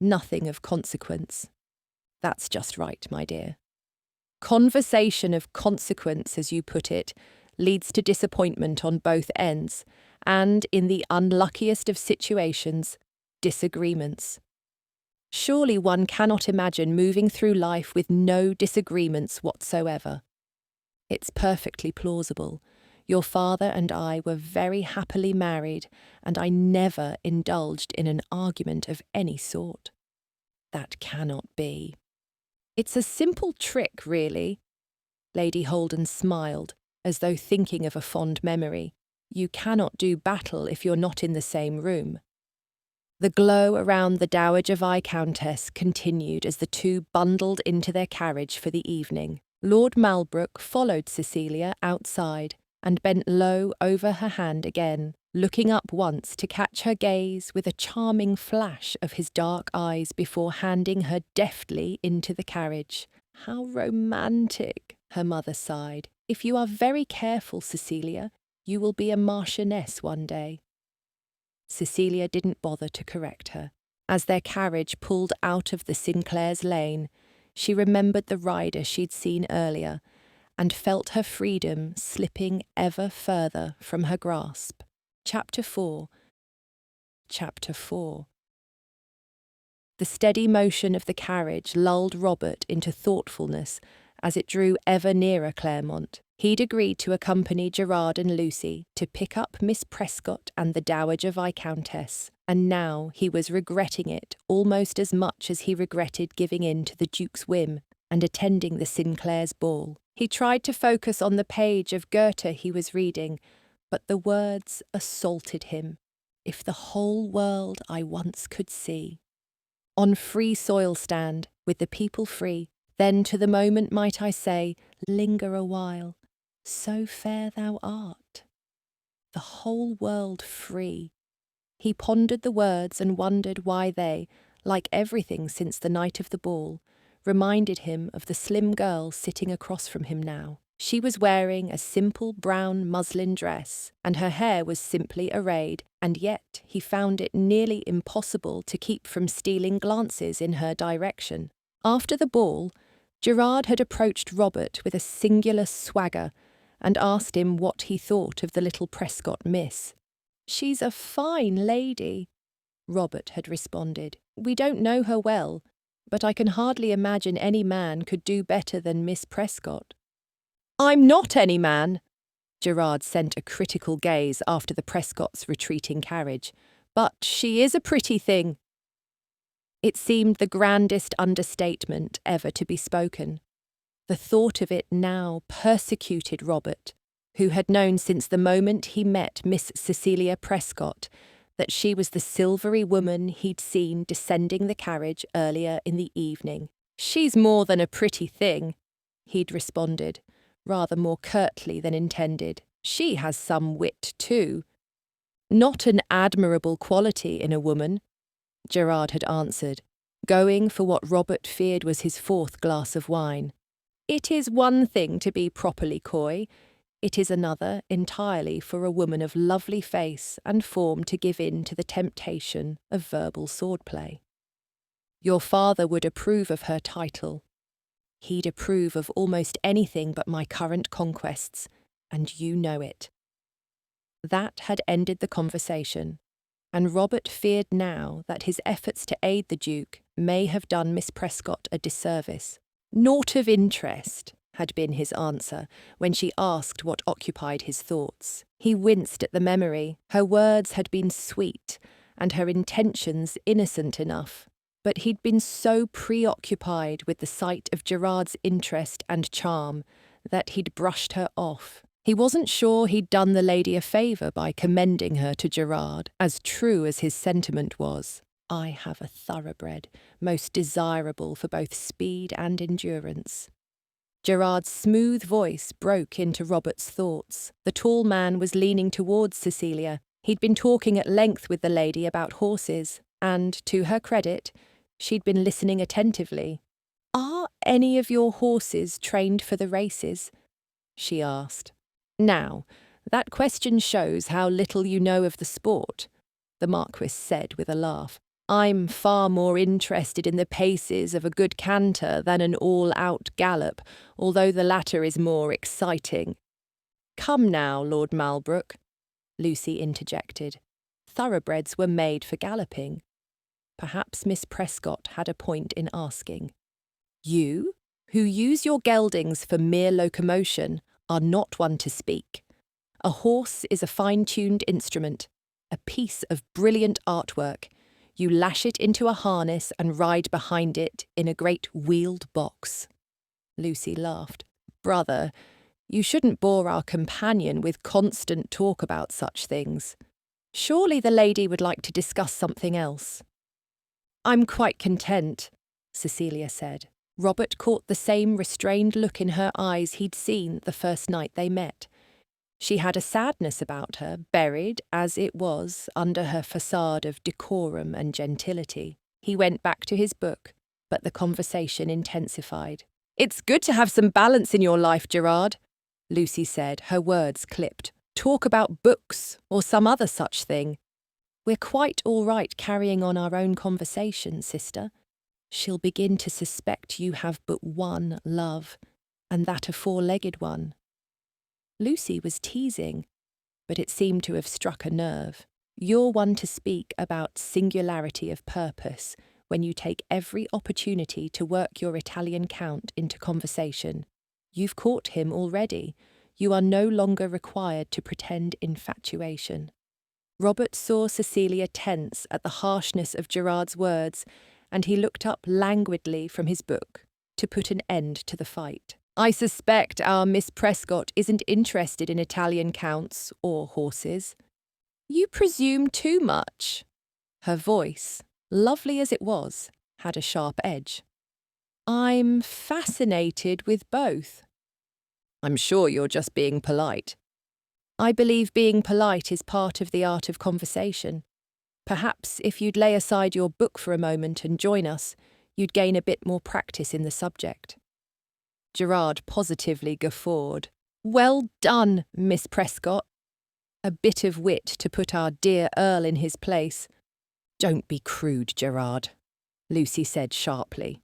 S1: Nothing of consequence. That's just right, my dear. Conversation of consequence, as you put it, leads to disappointment on both ends, and, in the unluckiest of situations, disagreements. Surely one cannot imagine moving through life with no disagreements whatsoever. It's perfectly plausible. Your father and I were very happily married, and I never indulged in an argument of any sort. That cannot be. It's a simple trick, really. Lady Holden smiled, as though thinking of a fond memory. You cannot do battle if you're not in the same room. The glow around the Dowager Viscountess continued as the two bundled into their carriage for the evening. Lord Malbrook followed Cecilia outside and bent low over her hand again, looking up once to catch her gaze with a charming flash of his dark eyes before handing her deftly into the carriage. How romantic, her mother sighed. If you are very careful, Cecilia, you will be a marchioness one day. Cecilia didn't bother to correct her. As their carriage pulled out of the Sinclairs' lane, she remembered the rider she'd seen earlier and felt her freedom slipping ever further from her grasp. Chapter 4. Chapter 4. The steady motion of the carriage lulled Robert into thoughtfulness as it drew ever nearer Claremont. He'd agreed to accompany Gerard and Lucy to pick up Miss Prescott and the Dowager Viscountess, and now he was regretting it almost as much as he regretted giving in to the Duke's whim and attending the Sinclairs' ball. He tried to focus on the page of Goethe he was reading, but the words assaulted him. If the whole world I once could see. On free soil stand, with the people free, then to the moment might I say, linger a while, so fair thou art. The whole world free. He pondered the words and wondered why they, like everything since the night of the ball, reminded him of the slim girl sitting across from him now. She was wearing a simple brown muslin dress, and her hair was simply arrayed, and yet he found it nearly impossible to keep from stealing glances in her direction. After the ball, Gerard had approached Robert with a singular swagger and asked him what he thought of the little Prescott miss. "She's a fine lady," Robert had responded. "We don't know her well, but I can hardly imagine any man could do better than Miss Prescott." "I'm not any man!" Gerard sent a critical gaze after the Prescotts' retreating carriage. "But she is a pretty thing." It seemed the grandest understatement ever to be spoken. The thought of it now persecuted Robert, who had known since the moment he met Miss Cecilia Prescott that she was the silvery woman he'd seen descending the carriage earlier in the evening. "She's more than a pretty thing," he'd responded, rather more curtly than intended. "She has some wit, too." "Not an admirable quality in a woman," Gerard had answered, going for what Robert feared was his fourth glass of wine. "It is one thing to be properly coy. It is another entirely for a woman of lovely face and form to give in to the temptation of verbal swordplay. Your father would approve of her title. He'd approve of almost anything but my current conquests, and you know it." That had ended the conversation, and Robert feared now that his efforts to aid the Duke may have done Miss Prescott a disservice. "Naught of interest," had been his answer when she asked what occupied his thoughts. He winced at the memory. Her words had been sweet, and her intentions innocent enough, but he'd been so preoccupied with the sight of Gerard's interest and charm that he'd brushed her off. He wasn't sure he'd done the lady a favour by commending her to Gerard, as true as his sentiment was. "I have a thoroughbred, most desirable for both speed and endurance." Gerard's smooth voice broke into Robert's thoughts. The tall man was leaning towards Cecilia. He'd been talking at length with the lady about horses, and, to her credit, she'd been listening attentively. "Are any of your horses trained for the races?" she asked. "Now, that question shows how little you know of the sport," the Marquess said with a laugh. "I'm far more interested in the paces of a good canter than an all-out gallop, although the latter is more exciting." "Come now, Lord Malbrook," Lucy interjected. "Thoroughbreds were made for galloping." Perhaps Miss Prescott had a point in asking. You, who use your geldings for mere locomotion, are not one to speak. A horse is a fine-tuned instrument, a piece of brilliant artwork. You lash it into a harness and ride behind it in a great wheeled box. Lucy laughed. Brother, you shouldn't bore our companion with constant talk about such things. Surely the lady would like to discuss something else. I'm quite content, Cecilia said. Robert caught the same restrained look in her eyes he'd seen the first night they met. She had a sadness about her, buried, as it was, under her facade of decorum and gentility. He went back to his book, but the conversation intensified. It's good to have some balance in your life, Gerard, Lucy said, her words clipped. Talk about books, or some other such thing. We're quite all right carrying on our own conversation, sister. She'll begin to suspect you have but one love, and that a four-legged one. Lucy was teasing, but it seemed to have struck a nerve. You're one to speak about singularity of purpose when you take every opportunity to work your Italian count into conversation. You've caught him already. You are no longer required to pretend infatuation. Robert saw Cecilia tense at the harshness of Gerard's words, and he looked up languidly from his book to put an end to the fight. I suspect our Miss Prescott isn't interested in Italian counts or horses. You presume too much. Her voice, lovely as it was, had a sharp edge. I'm fascinated with both. I'm sure you're just being polite. I believe being polite is part of the art of conversation. Perhaps if you'd lay aside your book for a moment and join us, you'd gain a bit more practice in the subject. Gerard positively guffawed. Well done, Miss Prescott. A bit of wit to put our dear Earl in his place. Don't be crude, Gerard, Lucy said sharply.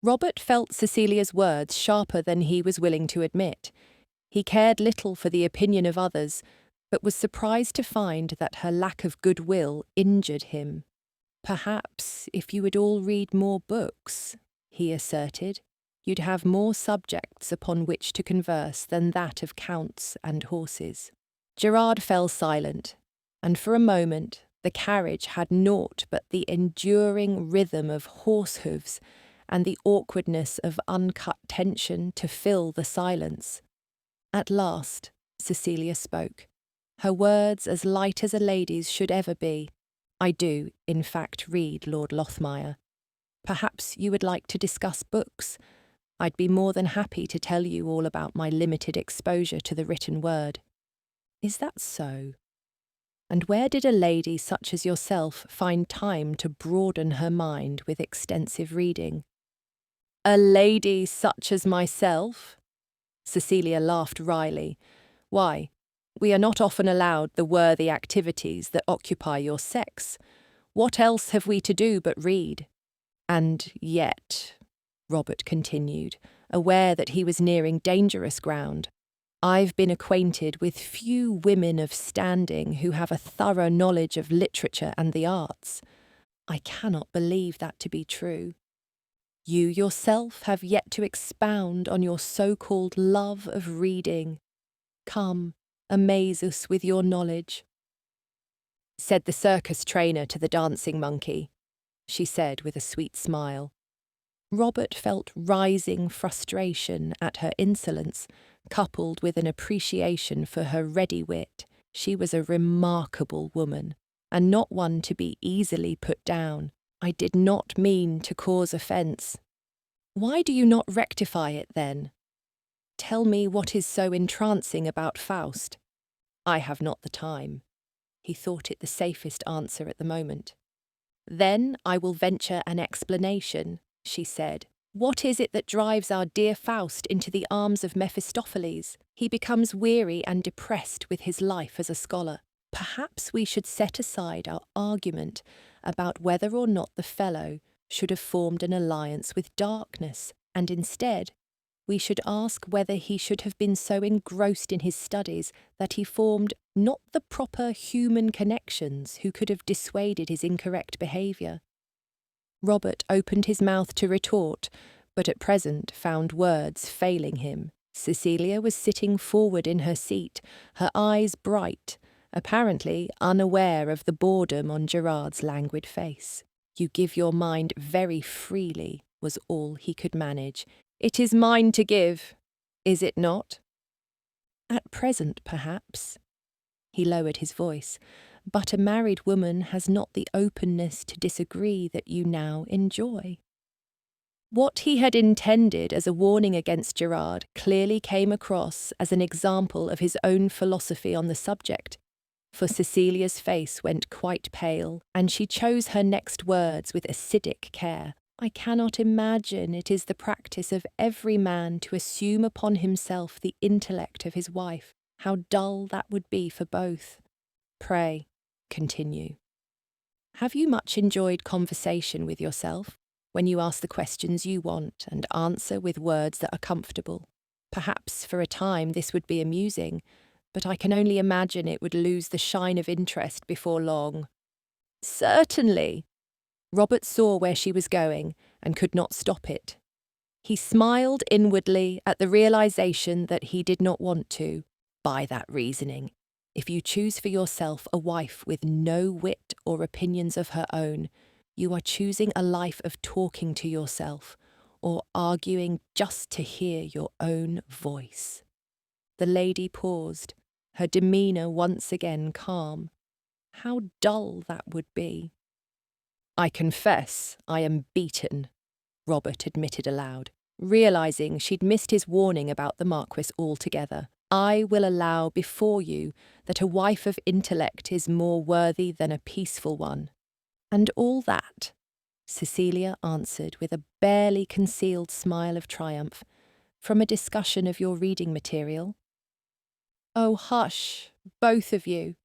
S1: Robert felt Cecilia's words sharper than he was willing to admit. He cared little for the opinion of others, but was surprised to find that her lack of goodwill injured him. Perhaps if you would all read more books, he asserted, you'd have more subjects upon which to converse than that of counts and horses. Gerard fell silent, and for a moment the carriage had naught but the enduring rhythm of horse hoofs and the awkwardness of uncut tension to fill the silence. At last, Cecilia spoke, her words as light as a lady's should ever be. I do, in fact, read Lord Lothmire. Perhaps you would like to discuss books. I'd be more than happy to tell you all about my limited exposure to the written word. Is that so? And where did a lady such as yourself find time to broaden her mind with extensive reading? A lady such as myself? Cecilia laughed wryly. Why, we are not often allowed the worthy activities that occupy your sex. What else have we to do but read? And yet, Robert continued, aware that he was nearing dangerous ground, I've been acquainted with few women of standing who have a thorough knowledge of literature and the arts. I cannot believe that to be true. You yourself have yet to expound on your so-called love of reading. Come, amaze us with your knowledge. Said the circus trainer to the dancing monkey, she said with a sweet smile. Robert felt rising frustration at her insolence, coupled with an appreciation for her ready wit. She was a remarkable woman, and not one to be easily put down. I did not mean to cause offence. Why do you not rectify it, then? Tell me what is so entrancing about Faust. I have not the time. He thought it the safest answer at the moment. Then I will venture an explanation, she said. What is it that drives our dear Faust into the arms of Mephistopheles? He becomes weary and depressed with his life as a scholar. Perhaps we should set aside our argument about whether or not the fellow should have formed an alliance with darkness, and instead we should ask whether he should have been so engrossed in his studies that he formed not the proper human connections who could have dissuaded his incorrect behaviour. Robert opened his mouth to retort, but at present found words failing him. Cecilia was sitting forward in her seat, her eyes bright, apparently unaware of the boredom on Gerard's languid face. "You give your mind very freely," was all he could manage. "It is mine to give, is it not?" "At present, perhaps." He lowered his voice. "But a married woman has not the openness to disagree that you now enjoy." What he had intended as a warning against Gerard clearly came across as an example of his own philosophy on the subject, for Cecilia's face went quite pale, and she chose her next words with acidic care. "I cannot imagine it is the practice of every man to assume upon himself the intellect of his wife. How dull that would be for both. Pray, continue. Have you much enjoyed conversation with yourself, when you ask the questions you want and answer with words that are comfortable? Perhaps for a time this would be amusing, but I can only imagine it would lose the shine of interest before long." "Certainly." Robert saw where she was going and could not stop it. He smiled inwardly at the realization that he did not want to. "By that reasoning, if you choose for yourself a wife with no wit or opinions of her own, you are choosing a life of talking to yourself, or arguing just to hear your own voice." The lady paused, her demeanour once again calm. How dull that would be. "I confess I am beaten," Robert admitted aloud, realising she'd missed his warning about the Marquess altogether. "I will allow before you that a wife of intellect is more worthy than a peaceful one." "And all that," Cecilia answered with a barely concealed smile of triumph, "from a discussion of your reading material?" "Oh, hush, both of you."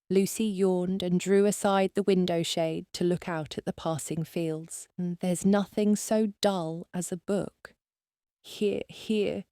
S1: Lucy yawned and drew aside the window shade to look out at the passing fields. "There's nothing so dull as a book." "Hear, hear,"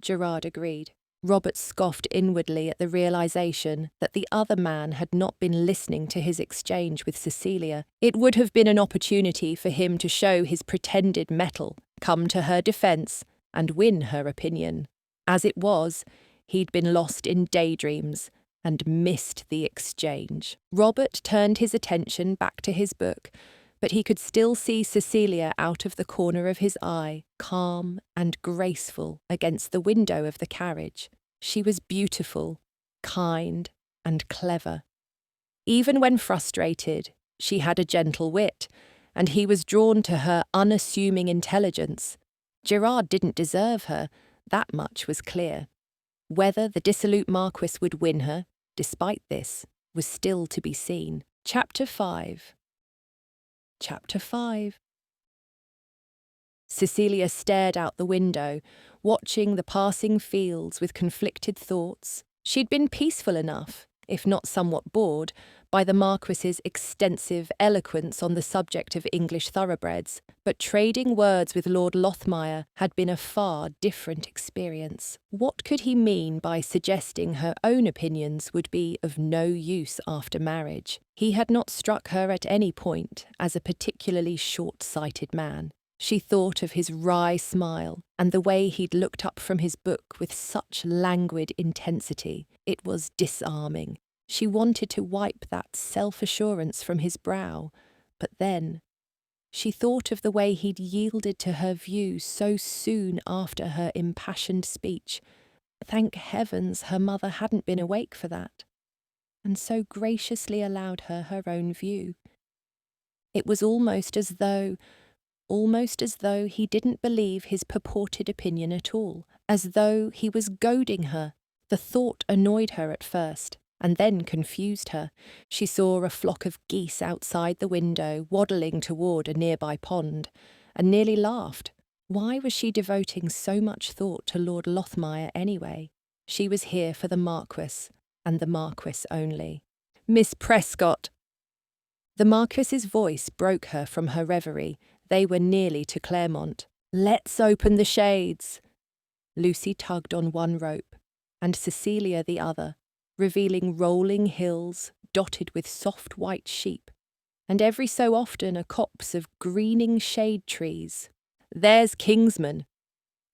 S1: Gerard agreed. Robert scoffed inwardly at the realization that the other man had not been listening to his exchange with Cecilia. It would have been an opportunity for him to show his pretended mettle, come to her defence, and win her opinion. As it was, he'd been lost in daydreams and missed the exchange. Robert turned his attention back to his book, but he could still see Cecilia out of the corner of his eye, calm and graceful against the window of the carriage. She was beautiful, kind, and clever. Even when frustrated, she had a gentle wit, and he was drawn to her unassuming intelligence. Gerard didn't deserve her, that much was clear. Whether the dissolute Marquess would win her, despite this, was still to be seen. Chapter 5. Chapter 5. Cecilia stared out the window, watching the passing fields with conflicted thoughts. She'd been peaceful enough, if not somewhat bored, by the Marquess's extensive eloquence on the subject of English thoroughbreds, but trading words with Lord Lothmire had been a far different experience. What could he mean by suggesting her own opinions would be of no use after marriage? He had not struck her at any point as a particularly short-sighted man. She thought of his wry smile and the way he'd looked up from his book with such languid intensity. It was disarming. She wanted to wipe that self-assurance from his brow, but then she thought of the way he'd yielded to her view so soon after her impassioned speech. Thank heavens her mother hadn't been awake for that, and so graciously allowed her her own view. It was almost as though he didn't believe his purported opinion at all, as though he was goading her. The thought annoyed her at first, and then confused her. She saw a flock of geese outside the window, waddling toward a nearby pond, and nearly laughed. Why was she devoting so much thought to Lord Lothmire anyway? She was here for the Marquess, and the Marquess only. "Miss Prescott!" The Marquess's voice broke her from her reverie. They were nearly to Claremont. "Let's open the shades." Lucy tugged on one rope, and Cecilia the other, revealing rolling hills dotted with soft white sheep. and every so often a copse of greening shade trees. There's Kingsman.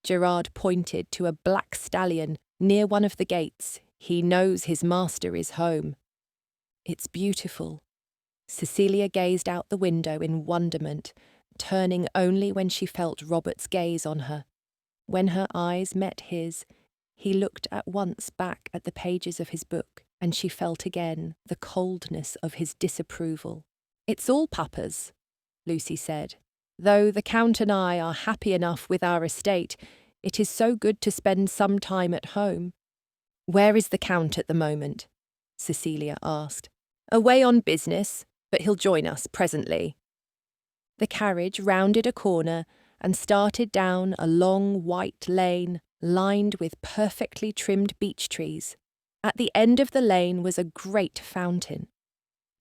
S1: Gerard pointed to a black stallion near one of the gates. He knows his master is home. It's beautiful. Cecilia gazed out the window in wonderment, turning only when she felt Robert's gaze on her. When her eyes met his, he looked at once back at the pages of his book, and she felt again the coldness of his disapproval. "It's all Papa's," Lucy said. "Though the Count and I are happy enough with our estate, it is so good to spend some time at home." "Where is the Count at the moment?" Cecilia asked. "Away on business, but he'll join us presently." The carriage rounded a corner and started down a long white lane lined with perfectly trimmed beech trees. At the end of the lane was a great fountain,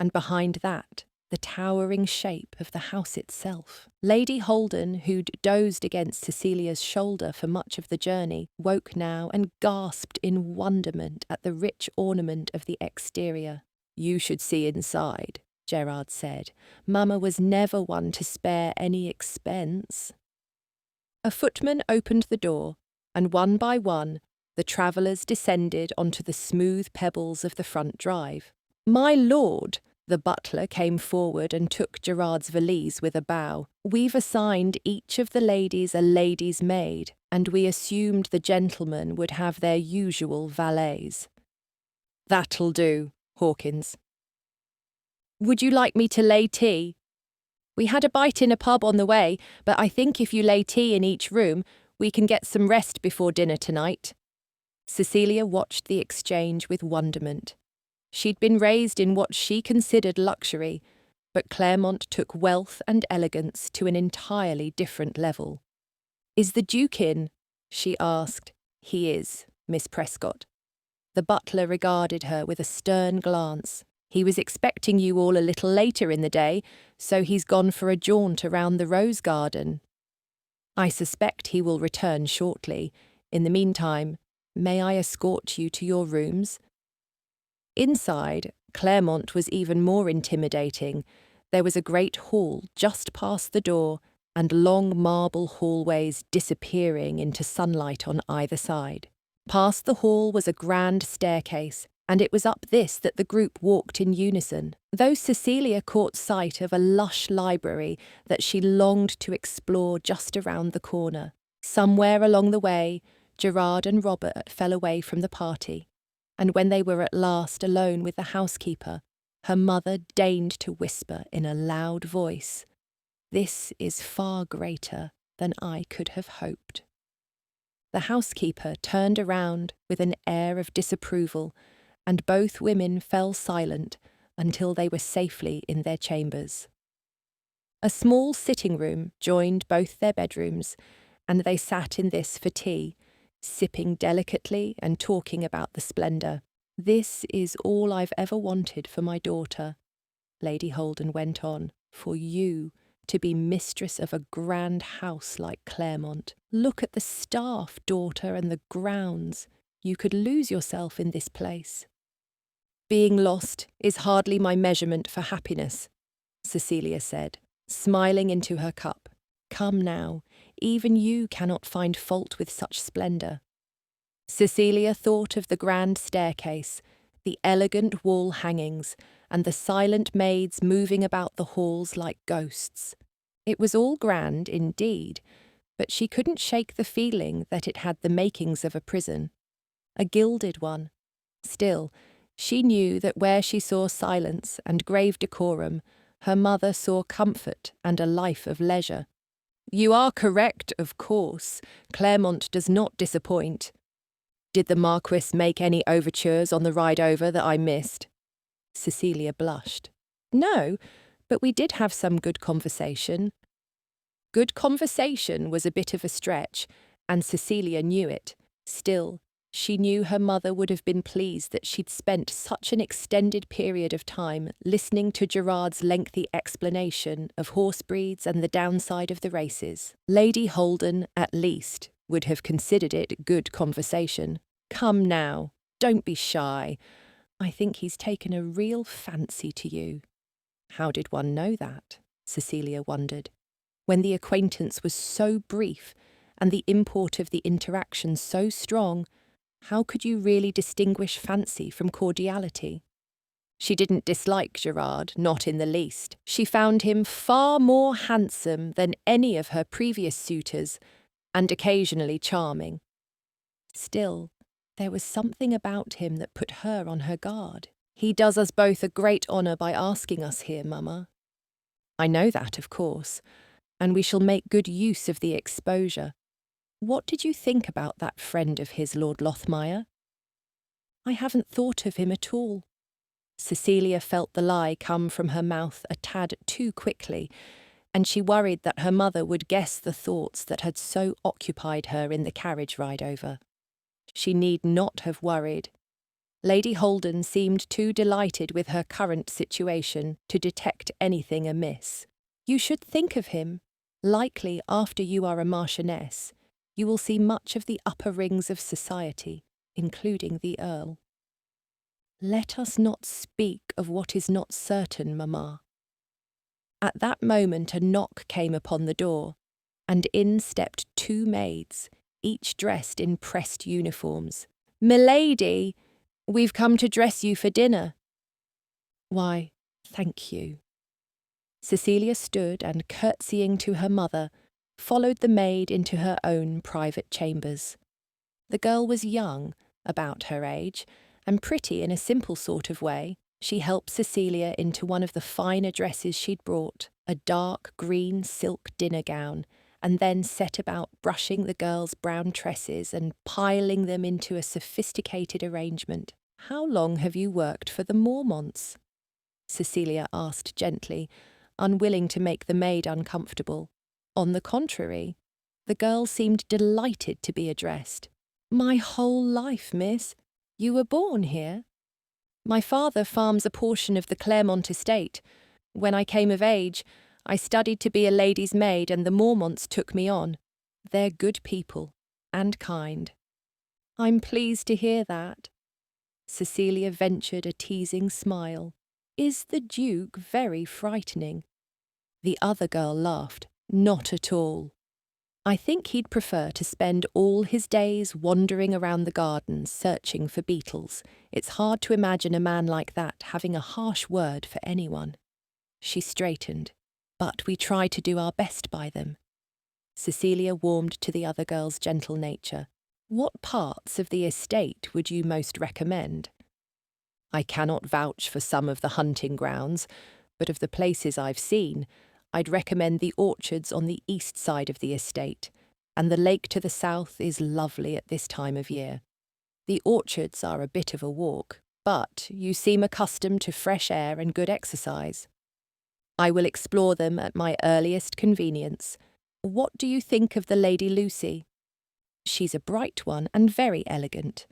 S1: and behind that, the towering shape of the house itself. Lady Holden, who'd dozed against Cecilia's shoulder for much of the journey, woke now and gasped in wonderment at the rich ornament of the exterior. "You should see inside," Gerard said. "Mamma was never one to spare any expense." A footman opened the door, and one by one, the travellers descended onto the smooth pebbles of the front drive. "My lord," the butler came forward and took Gerard's valise with a bow. "We've assigned each of the ladies a lady's maid, and we assumed the gentlemen would have their usual valets." "That'll do, Hawkins." "Would you like me to lay tea?" "We had a bite in a pub on the way, but I think if you lay tea in each room, we can get some rest before dinner tonight." Cecilia watched the exchange with wonderment. She'd been raised in what she considered luxury, but Claremont took wealth and elegance to an entirely different level. "Is the Duke in?" she asked. "He is, Miss Prescott." The butler regarded her with a stern glance. "He was expecting you all a little later in the day, so he's gone for a jaunt around the rose garden. I suspect he will return shortly. In the meantime, may I escort you to your rooms?" Inside, Claremont was even more intimidating. There was a great hall just past the door, and long marble hallways disappearing into sunlight on either side. Past the hall was a grand staircase, and it was up this that the group walked in unison. Though Cecilia caught sight of a lush library that she longed to explore just around the corner. Somewhere along the way, Gerard and Robert fell away from the party, and when they were at last alone with the housekeeper, her mother deigned to whisper in a loud voice, "This is far greater than I could have hoped." The housekeeper turned around with an air of disapproval, and both women fell silent until they were safely in their chambers. A small sitting room joined both their bedrooms, and they sat in this for tea, sipping delicately and talking about the splendour. "This is all I've ever wanted for my daughter," Lady Holden went on, "for you to be mistress of a grand house like Claremont. Look at the staff, daughter, and the grounds. You could lose yourself in this place." "Being lost is hardly my measurement for happiness," Cecilia said, smiling into her cup. "Come now, even you cannot find fault with such splendour." Cecilia thought of the grand staircase, the elegant wall hangings, and the silent maids moving about the halls like ghosts. It was all grand indeed, but she couldn't shake the feeling that it had the makings of a prison. A gilded one. Still, she knew that where she saw silence and grave decorum, her mother saw comfort and a life of leisure. "You are correct, of course. Claremont does not disappoint. Did the Marquess make any overtures on the ride over that I missed?" Cecilia blushed. "No, but we did have some good conversation." Good conversation was a bit of a stretch, and Cecilia knew it. Still, she knew her mother would have been pleased that she'd spent such an extended period of time listening to Gerard's lengthy explanation of horse breeds and the downside of the races. Lady Holden, at least, would have considered it good conversation. "Come now, don't be shy. I think he's taken a real fancy to you." How did one know that? Cecilia wondered. When the acquaintance was so brief and the import of the interaction so strong, how could you really distinguish fancy from cordiality? She didn't dislike Gerard, not in the least. She found him far more handsome than any of her previous suitors, and occasionally charming. Still, there was something about him that put her on her guard. He does us both a great honour by asking us here, Mamma. I know that, of course, and we shall make good use of the exposure. What did you think about that friend of his, Lord Lothmire? I haven't thought of him at all. Cecilia felt the lie come from her mouth a tad too quickly, and she worried that her mother would guess the thoughts that had so occupied her in the carriage ride over. She need not have worried. Lady Holden seemed too delighted with her current situation to detect anything amiss. You should think of him. Likely, after you are a marchioness, you will see much of the upper rings of society, including the Earl. Let us not speak of what is not certain, Mamma. At that moment a knock came upon the door, and in stepped two maids, each dressed in pressed uniforms. "Milady, we've come to dress you for dinner." "Why, thank you." Cecilia stood and, curtsying to her mother, followed the maid into her own private chambers. The girl was young, about her age, and pretty in a simple sort of way. She helped Cecilia into one of the finer dresses she'd brought, a dark green silk dinner gown, and then set about brushing the girl's brown tresses and piling them into a sophisticated arrangement. "How long have you worked for the Mormonts?" Cecilia asked gently, unwilling to make the maid uncomfortable. On the contrary, the girl seemed delighted to be addressed. "My whole life, miss. You were born here?" "My father farms a portion of the Claremont estate. When I came of age, I studied to be a lady's maid, and the Mormonts took me on. They're good people, and kind." "I'm pleased to hear that." Cecilia ventured a teasing smile. "Is the Duke very frightening?" The other girl laughed. "Not at all. I think he'd prefer to spend all his days wandering around the gardens searching for beetles. It's hard to imagine a man like that having a harsh word for anyone." She straightened. "But we try to do our best by them." Cecilia warmed to the other girl's gentle nature. "What parts of the estate would you most recommend?" "I cannot vouch for some of the hunting grounds, but of the places I've seen, I'd recommend the orchards on the east side of the estate, and the lake to the south is lovely at this time of year. The orchards are a bit of a walk, but you seem accustomed to fresh air and good exercise. I will explore them at my earliest convenience. What do you think of the Lady Lucy?" "She's a bright one and very elegant."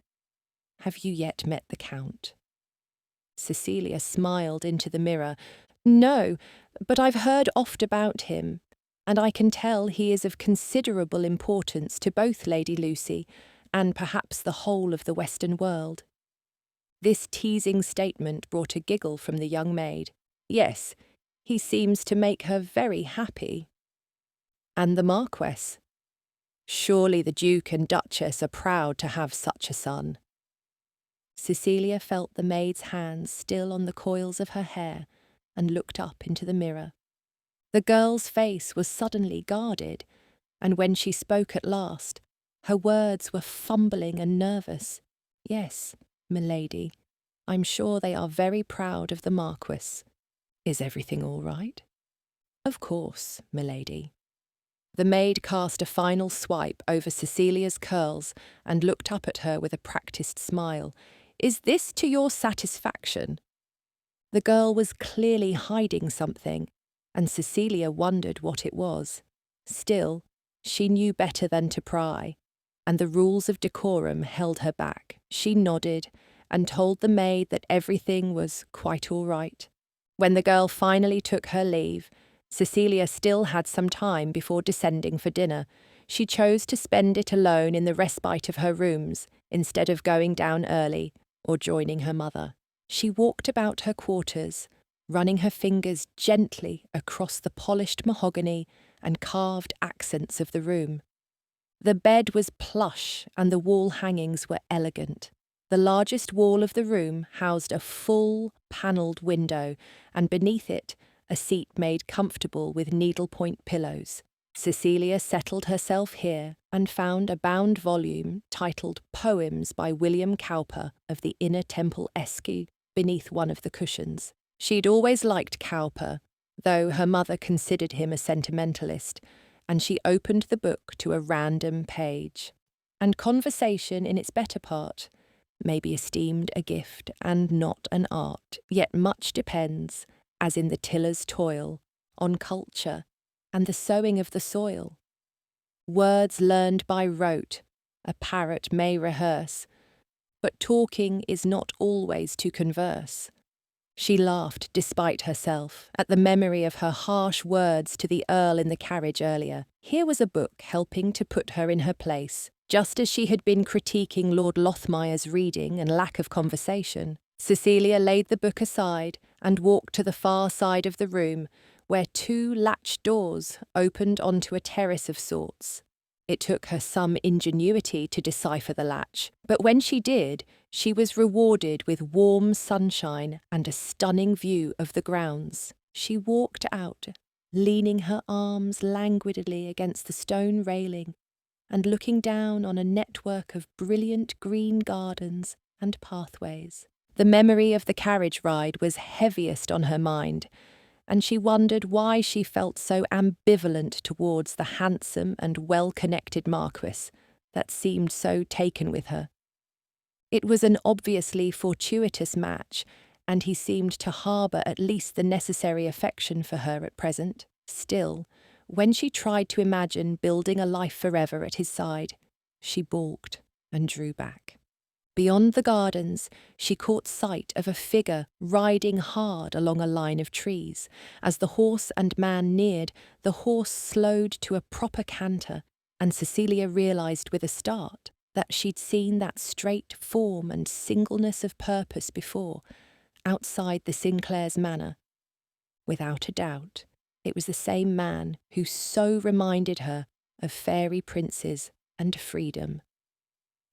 S1: "Have you yet met the Count?" Cecilia smiled into the mirror. "No, but I've heard oft about him, and I can tell he is of considerable importance to both Lady Lucy and perhaps the whole of the Western world." This teasing statement brought a giggle from the young maid. "Yes, he seems to make her very happy." "And the Marquess? Surely the Duke and Duchess are proud to have such a son." Cecilia felt the maid's hands still on the coils of her hair and looked up into the mirror. The girl's face was suddenly guarded, and when she spoke at last, her words were fumbling and nervous. "Yes, milady, I'm sure they are very proud of the Marquess. Is everything all right?" "Of course, milady." The maid cast a final swipe over Cecilia's curls and looked up at her with a practised smile. "Is this to your satisfaction?" The girl was clearly hiding something, and Cecilia wondered what it was. Still, she knew better than to pry, and the rules of decorum held her back. She nodded and told the maid that everything was quite all right. When the girl finally took her leave, Cecilia still had some time before descending for dinner. She chose to spend it alone in the respite of her rooms, instead of going down early or joining her mother. She walked about her quarters, running her fingers gently across the polished mahogany and carved accents of the room. The bed was plush and the wall hangings were elegant. The largest wall of the room housed a full, panelled window, and beneath it, a seat made comfortable with needlepoint pillows. Cecilia settled herself here and found a bound volume titled Poems by William Cowper of the Inner Temple Esque beneath one of the cushions. She'd always liked Cowper, though her mother considered him a sentimentalist, and she opened the book to a random page. And conversation in its better part may be esteemed a gift and not an art, yet much depends, as in the tiller's toil, on culture and the sowing of the soil. Words learned by rote, a parrot may rehearse, but talking is not always to converse. She laughed, despite herself, at the memory of her harsh words to the Earl in the carriage earlier. Here was a book helping to put her in her place, just as she had been critiquing Lord Lothmire's reading and lack of conversation. Cecilia laid the book aside and walked to the far side of the room, where two latched doors opened onto a terrace of sorts. It took her some ingenuity to decipher the latch, but when she did, she was rewarded with warm sunshine and a stunning view of the grounds. She walked out, leaning her arms languidly against the stone railing and looking down on a network of brilliant green gardens and pathways. The memory of the carriage ride was heaviest on her mind, and she wondered why she felt so ambivalent towards the handsome and well-connected Marquess that seemed so taken with her. It was an obviously fortuitous match, and he seemed to harbour at least the necessary affection for her at present. Still, when she tried to imagine building a life forever at his side, she balked and drew back. Beyond the gardens, she caught sight of a figure riding hard along a line of trees. As the horse and man neared, the horse slowed to a proper canter, and Cecilia realised with a start that she'd seen that straight form and singleness of purpose before, outside the Sinclairs' manor. Without a doubt, it was the same man who so reminded her of fairy princes and freedom.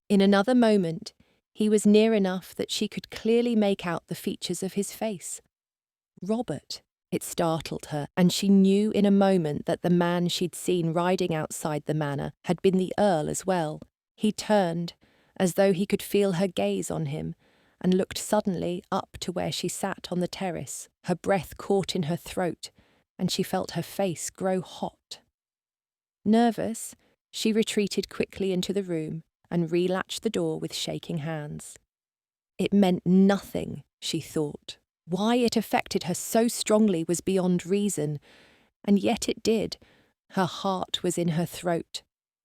S1: In another moment, he was near enough that she could clearly make out the features of his face. Robert. It startled her, and she knew in a moment that the man she'd seen riding outside the manor had been the Earl as well. He turned, as though he could feel her gaze on him, and looked suddenly up to where she sat on the terrace. Her breath caught in her throat, and she felt her face grow hot. Nervous, she retreated quickly into the room and relatched the door with shaking hands. It meant nothing, she thought. Why it affected her so strongly was beyond reason, and yet it did. Her heart was in her throat,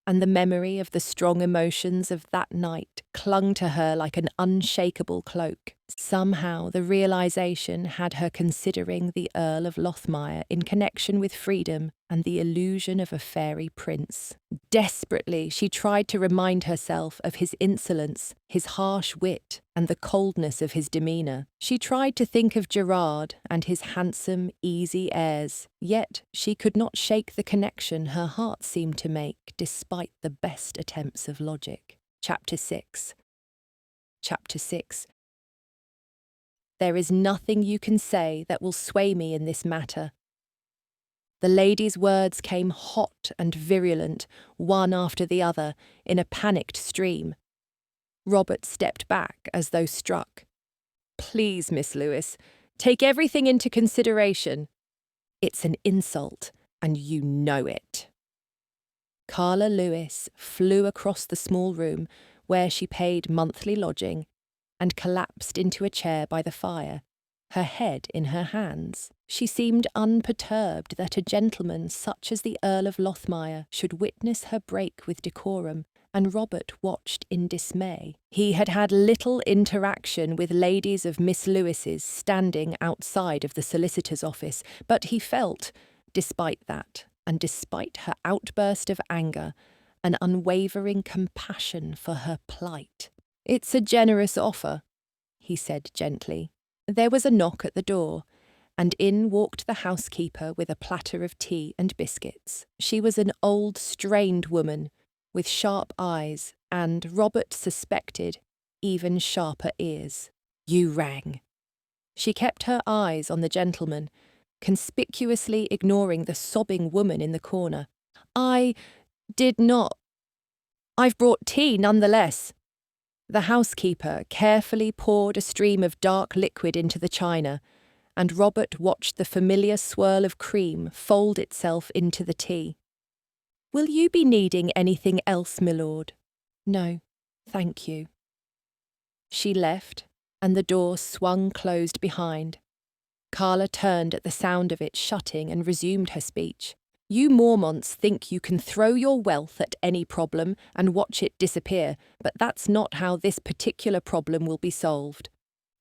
S1: and the memory of the strong emotions of that night clung to her like an unshakable cloak. Somehow the realisation had her considering the Earl of Lothmire in connection with freedom and the illusion of a fairy prince. Desperately, she tried to remind herself of his insolence, his harsh wit, and the coldness of his demeanour. She tried to think of Gerard and his handsome, easy airs, yet she could not shake the connection her heart seemed to make, despite the best attempts of logic. Chapter 6. Chapter 6. There is nothing you can say that will sway me in this matter. The lady's words came hot and virulent, one after the other, in a panicked stream. Robert stepped back as though struck. Please, Miss Lewis, take everything into consideration. It's an insult, and you know it. Carla Lewis flew across the small room where she paid monthly lodging and collapsed into a chair by the fire, her head in her hands. She seemed unperturbed that a gentleman such as the Earl of Lothmire should witness her break with decorum, and Robert watched in dismay. He had had little interaction with ladies of Miss Lewis's standing outside of the solicitor's office, but he felt, despite that, and despite her outburst of anger, an unwavering compassion for her plight. It's a generous offer, he said gently. There was a knock at the door, and in walked the housekeeper with a platter of tea and biscuits. She was an old, strained woman, with sharp eyes and, Robert suspected, even sharper ears. "You rang." She kept her eyes on the gentleman, conspicuously ignoring the sobbing woman in the corner. "I did not. I've brought tea nonetheless." The housekeeper carefully poured a stream of dark liquid into the china, and Robert watched the familiar swirl of cream fold itself into the tea. "Will you be needing anything else, milord?" "No, thank you." She left, and the door swung closed behind. Carla turned at the sound of it shutting and resumed her speech. "You Mormonts think you can throw your wealth at any problem and watch it disappear, but that's not how this particular problem will be solved.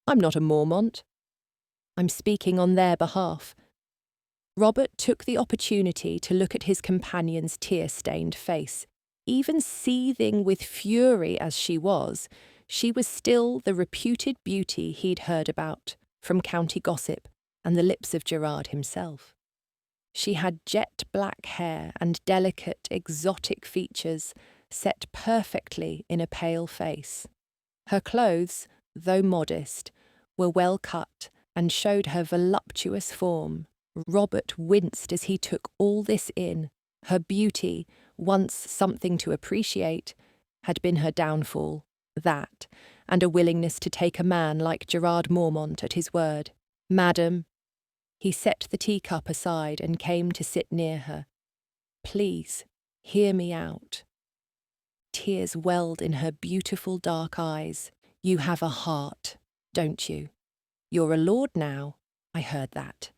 S1: I'm not a Mormont. I'm speaking on their behalf." Robert took the opportunity to look at his companion's tear-stained face. Even seething with fury as she was still the reputed beauty he'd heard about from county gossip and the lips of Gerard himself. She had jet-black hair and delicate, exotic features set perfectly in a pale face. Her clothes, though modest, were well cut and showed her voluptuous form. Robert winced as he took all this in. Her beauty, once something to appreciate, had been her downfall. That, and a willingness to take a man like Gerard Mormont at his word. "Madam," he set the teacup aside and came to sit near her. "Please, hear me out." Tears welled in her beautiful dark eyes. "You have a heart, don't you? You're a lord now, I heard that.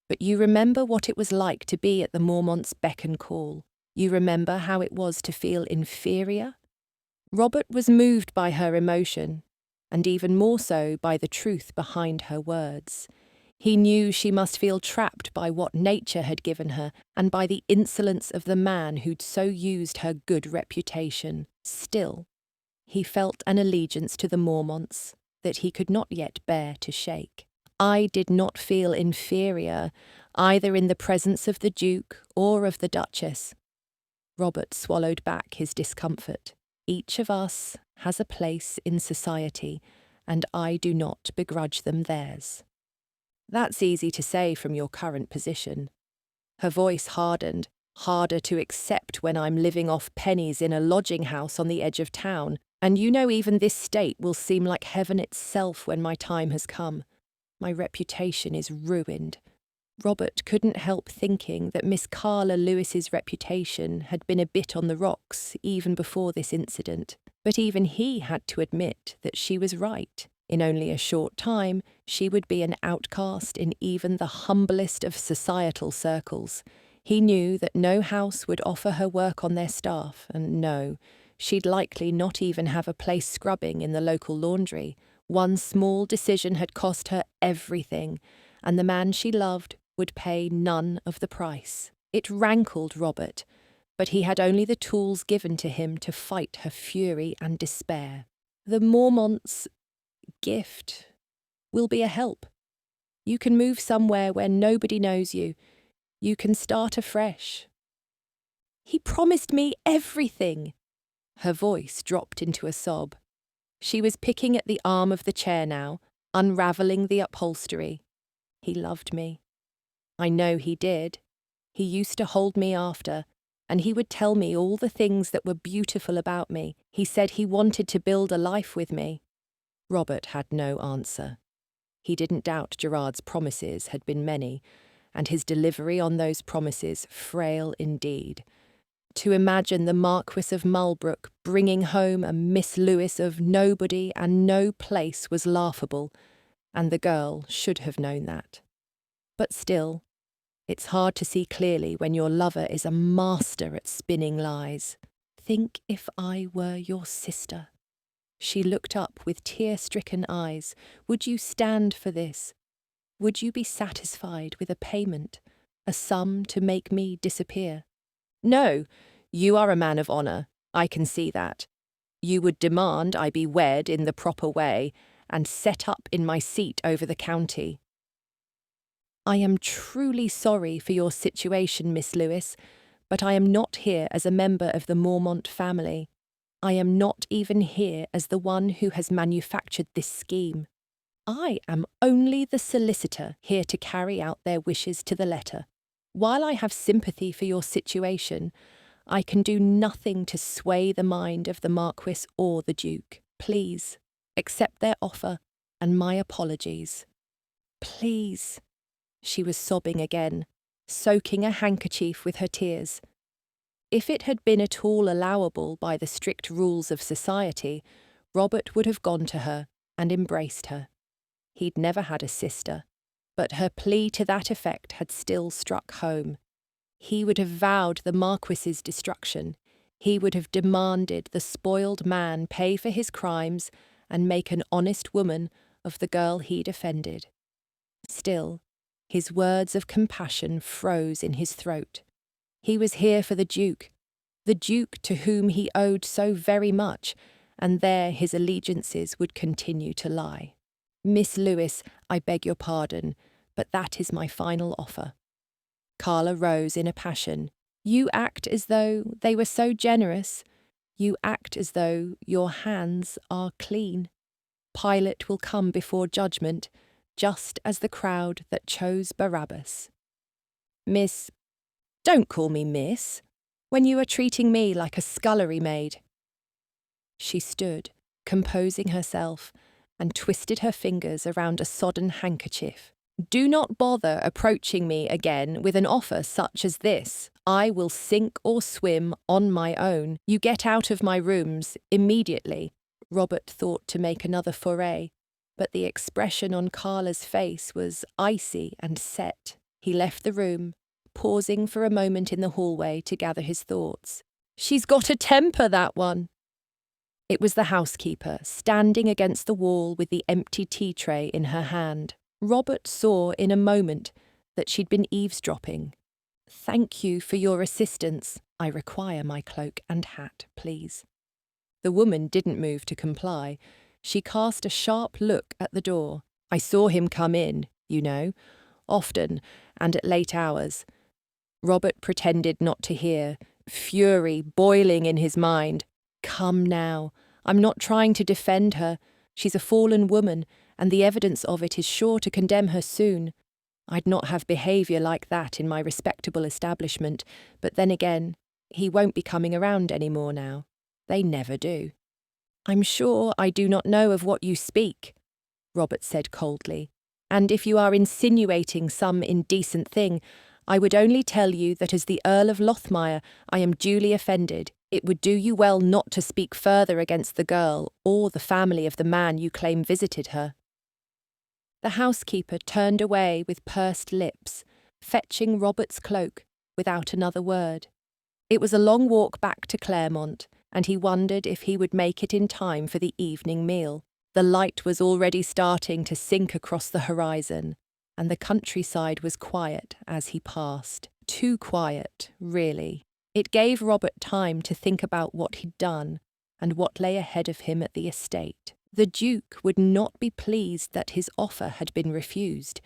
S1: But you remember what it was like to be at the Mormonts' beck and call. You remember how it was to feel inferior?" Robert was moved by her emotion, and even more so by the truth behind her words. He knew she must feel trapped by what nature had given her and by the insolence of the man who'd so used her good reputation. Still, he felt an allegiance to the Mormonts that he could not yet bear to shake. "I did not feel inferior, either in the presence of the Duke or of the Duchess." Robert swallowed back his discomfort. "Each of us has a place in society, and I do not begrudge them theirs." "That's easy to say from your current position." Her voice hardened. "Harder to accept when I'm living off pennies in a lodging house on the edge of town, and you know even this state will seem like heaven itself when my time has come. My reputation is ruined." Robert couldn't help thinking that Miss Carla Lewis's reputation had been a bit on the rocks even before this incident, but even he had to admit that she was right. In only a short time, she would be an outcast in even the humblest of societal circles. He knew that no house would offer her work on their staff, and no, she'd likely not even have a place scrubbing in the local laundry. One small decision had cost her everything, and the man she loved would pay none of the price. It rankled Robert, but he had only the tools given to him to fight her fury and despair. "The Mormonts' gift will be a help. You can move somewhere where nobody knows you. You can start afresh." "He promised me everything." Her voice dropped into a sob. She was picking at the arm of the chair now, unravelling the upholstery. "He loved me. I know he did. He used to hold me after, and he would tell me all the things that were beautiful about me. He said he wanted to build a life with me." Robert had no answer. He didn't doubt Gerard's promises had been many, and his delivery on those promises frail indeed. To imagine the Marquess of Malbrook bringing home a Miss Lewis of nobody and no place was laughable, and the girl should have known that. But still, it's hard to see clearly when your lover is a master at spinning lies. "Think if I were your sister." She looked up with tear-stricken eyes. "Would you stand for this? Would you be satisfied with a payment, a sum to make me disappear?" "No, you are a man of honour, I can see that. You would demand I be wed in the proper way and set up in my seat over the county." I am truly sorry for your situation, Miss Lewis, but I am not here as a member of the Mormont family. I am not even here as the one who has manufactured this scheme. I am only the solicitor here to carry out their wishes to the letter. While I have sympathy for your situation, I can do nothing to sway the mind of the Marquess or the Duke. Please, accept their offer and my apologies. Please. She was sobbing again, soaking a handkerchief with her tears. If it had been at all allowable by the strict rules of society, Robert would have gone to her and embraced her. He'd never had a sister, but her plea to that effect had still struck home. He would have vowed the Marquess's destruction. He would have demanded the spoiled man pay for his crimes and make an honest woman of the girl he'd offended. Still, his words of compassion froze in his throat. He was here for the Duke to whom he owed so very much, and there his allegiances would continue to lie. Miss Lewis, I beg your pardon, but that is my final offer. Carla rose in a passion. You act as though they were so generous. You act as though your hands are clean. Pilate will come before judgment, just as the crowd that chose Barabbas. Miss, don't call me miss, when you are treating me like a scullery maid. She stood, composing herself, and twisted her fingers around a sodden handkerchief. Do not bother approaching me again with an offer such as this. I will sink or swim on my own. You get out of my rooms immediately. Robert thought to make another foray, but the expression on Carla's face was icy and set. He left the room, pausing for a moment in the hallway to gather his thoughts. She's got a temper, that one. It was the housekeeper, standing against the wall with the empty tea tray in her hand. Robert saw in a moment that she'd been eavesdropping. Thank you for your assistance. I require my cloak and hat, please. The woman didn't move to comply. She cast a sharp look at the door. I saw him come in, you know, often, and at late hours. Robert pretended not to hear, fury boiling in his mind. Come now, I'm not trying to defend her. She's a fallen woman, and the evidence of it is sure to condemn her soon. I'd not have behaviour like that in my respectable establishment, but then again, he won't be coming around any more now. They never do. I'm sure I do not know of what you speak, Robert said coldly, and if you are insinuating some indecent thing, I would only tell you that as the Earl of Lothmire I am duly offended. It would do you well not to speak further against the girl or the family of the man you claim visited her. The housekeeper turned away with pursed lips, fetching Robert's cloak without another word. It was a long walk back to Claremont, and he wondered if he would make it in time for the evening meal. The light was already starting to sink across the horizon, and the countryside was quiet as he passed. Too quiet, really. It gave Robert time to think about what he'd done and what lay ahead of him at the estate. The Duke would not be pleased that his offer had been refused,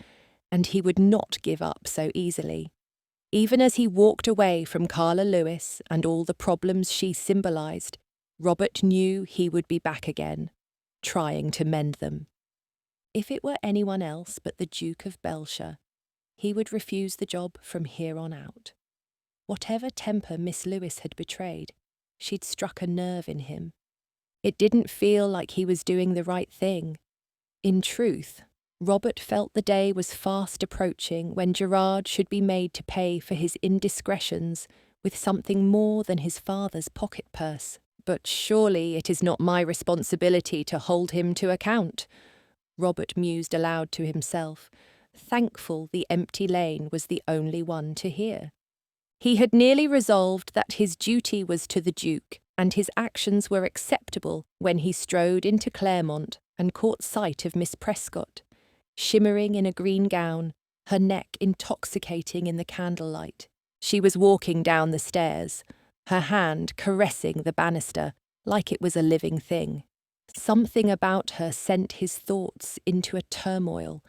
S1: and he would not give up so easily. Even as he walked away from Carla Lewis and all the problems she symbolised, Robert knew he would be back again, trying to mend them. If it were anyone else but the Duke of Belshire, he would refuse the job from here on out. Whatever temper Miss Lewis had betrayed, she'd struck a nerve in him. It didn't feel like he was doing the right thing. In truth, Robert felt the day was fast approaching when Gerard should be made to pay for his indiscretions with something more than his father's pocket purse. But surely it is not my responsibility to hold him to account, Robert mused aloud to himself, thankful the empty lane was the only one to hear. He had nearly resolved that his duty was to the Duke, and his actions were acceptable when he strode into Claremont and caught sight of Miss Prescott, shimmering in a green gown, her neck intoxicating in the candlelight. She was walking down the stairs, her hand caressing the banister like it was a living thing. Something about her sent his thoughts into a turmoil,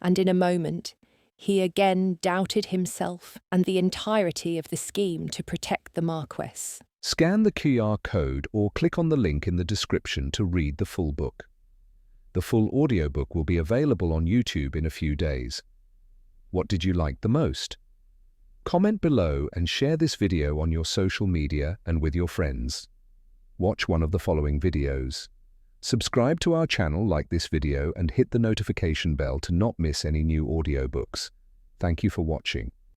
S1: and in a moment he again doubted himself and the entirety of the scheme to protect the Marquess.
S2: Scan the QR code or click on the link in the description to read the full book. The full audiobook will be available on YouTube in a few days. What did you like the most? Comment below and share this video on your social media and with your friends. Watch one of the following videos. Subscribe to our channel, like this video, and hit the notification bell to not miss any new audiobooks. Thank you for watching.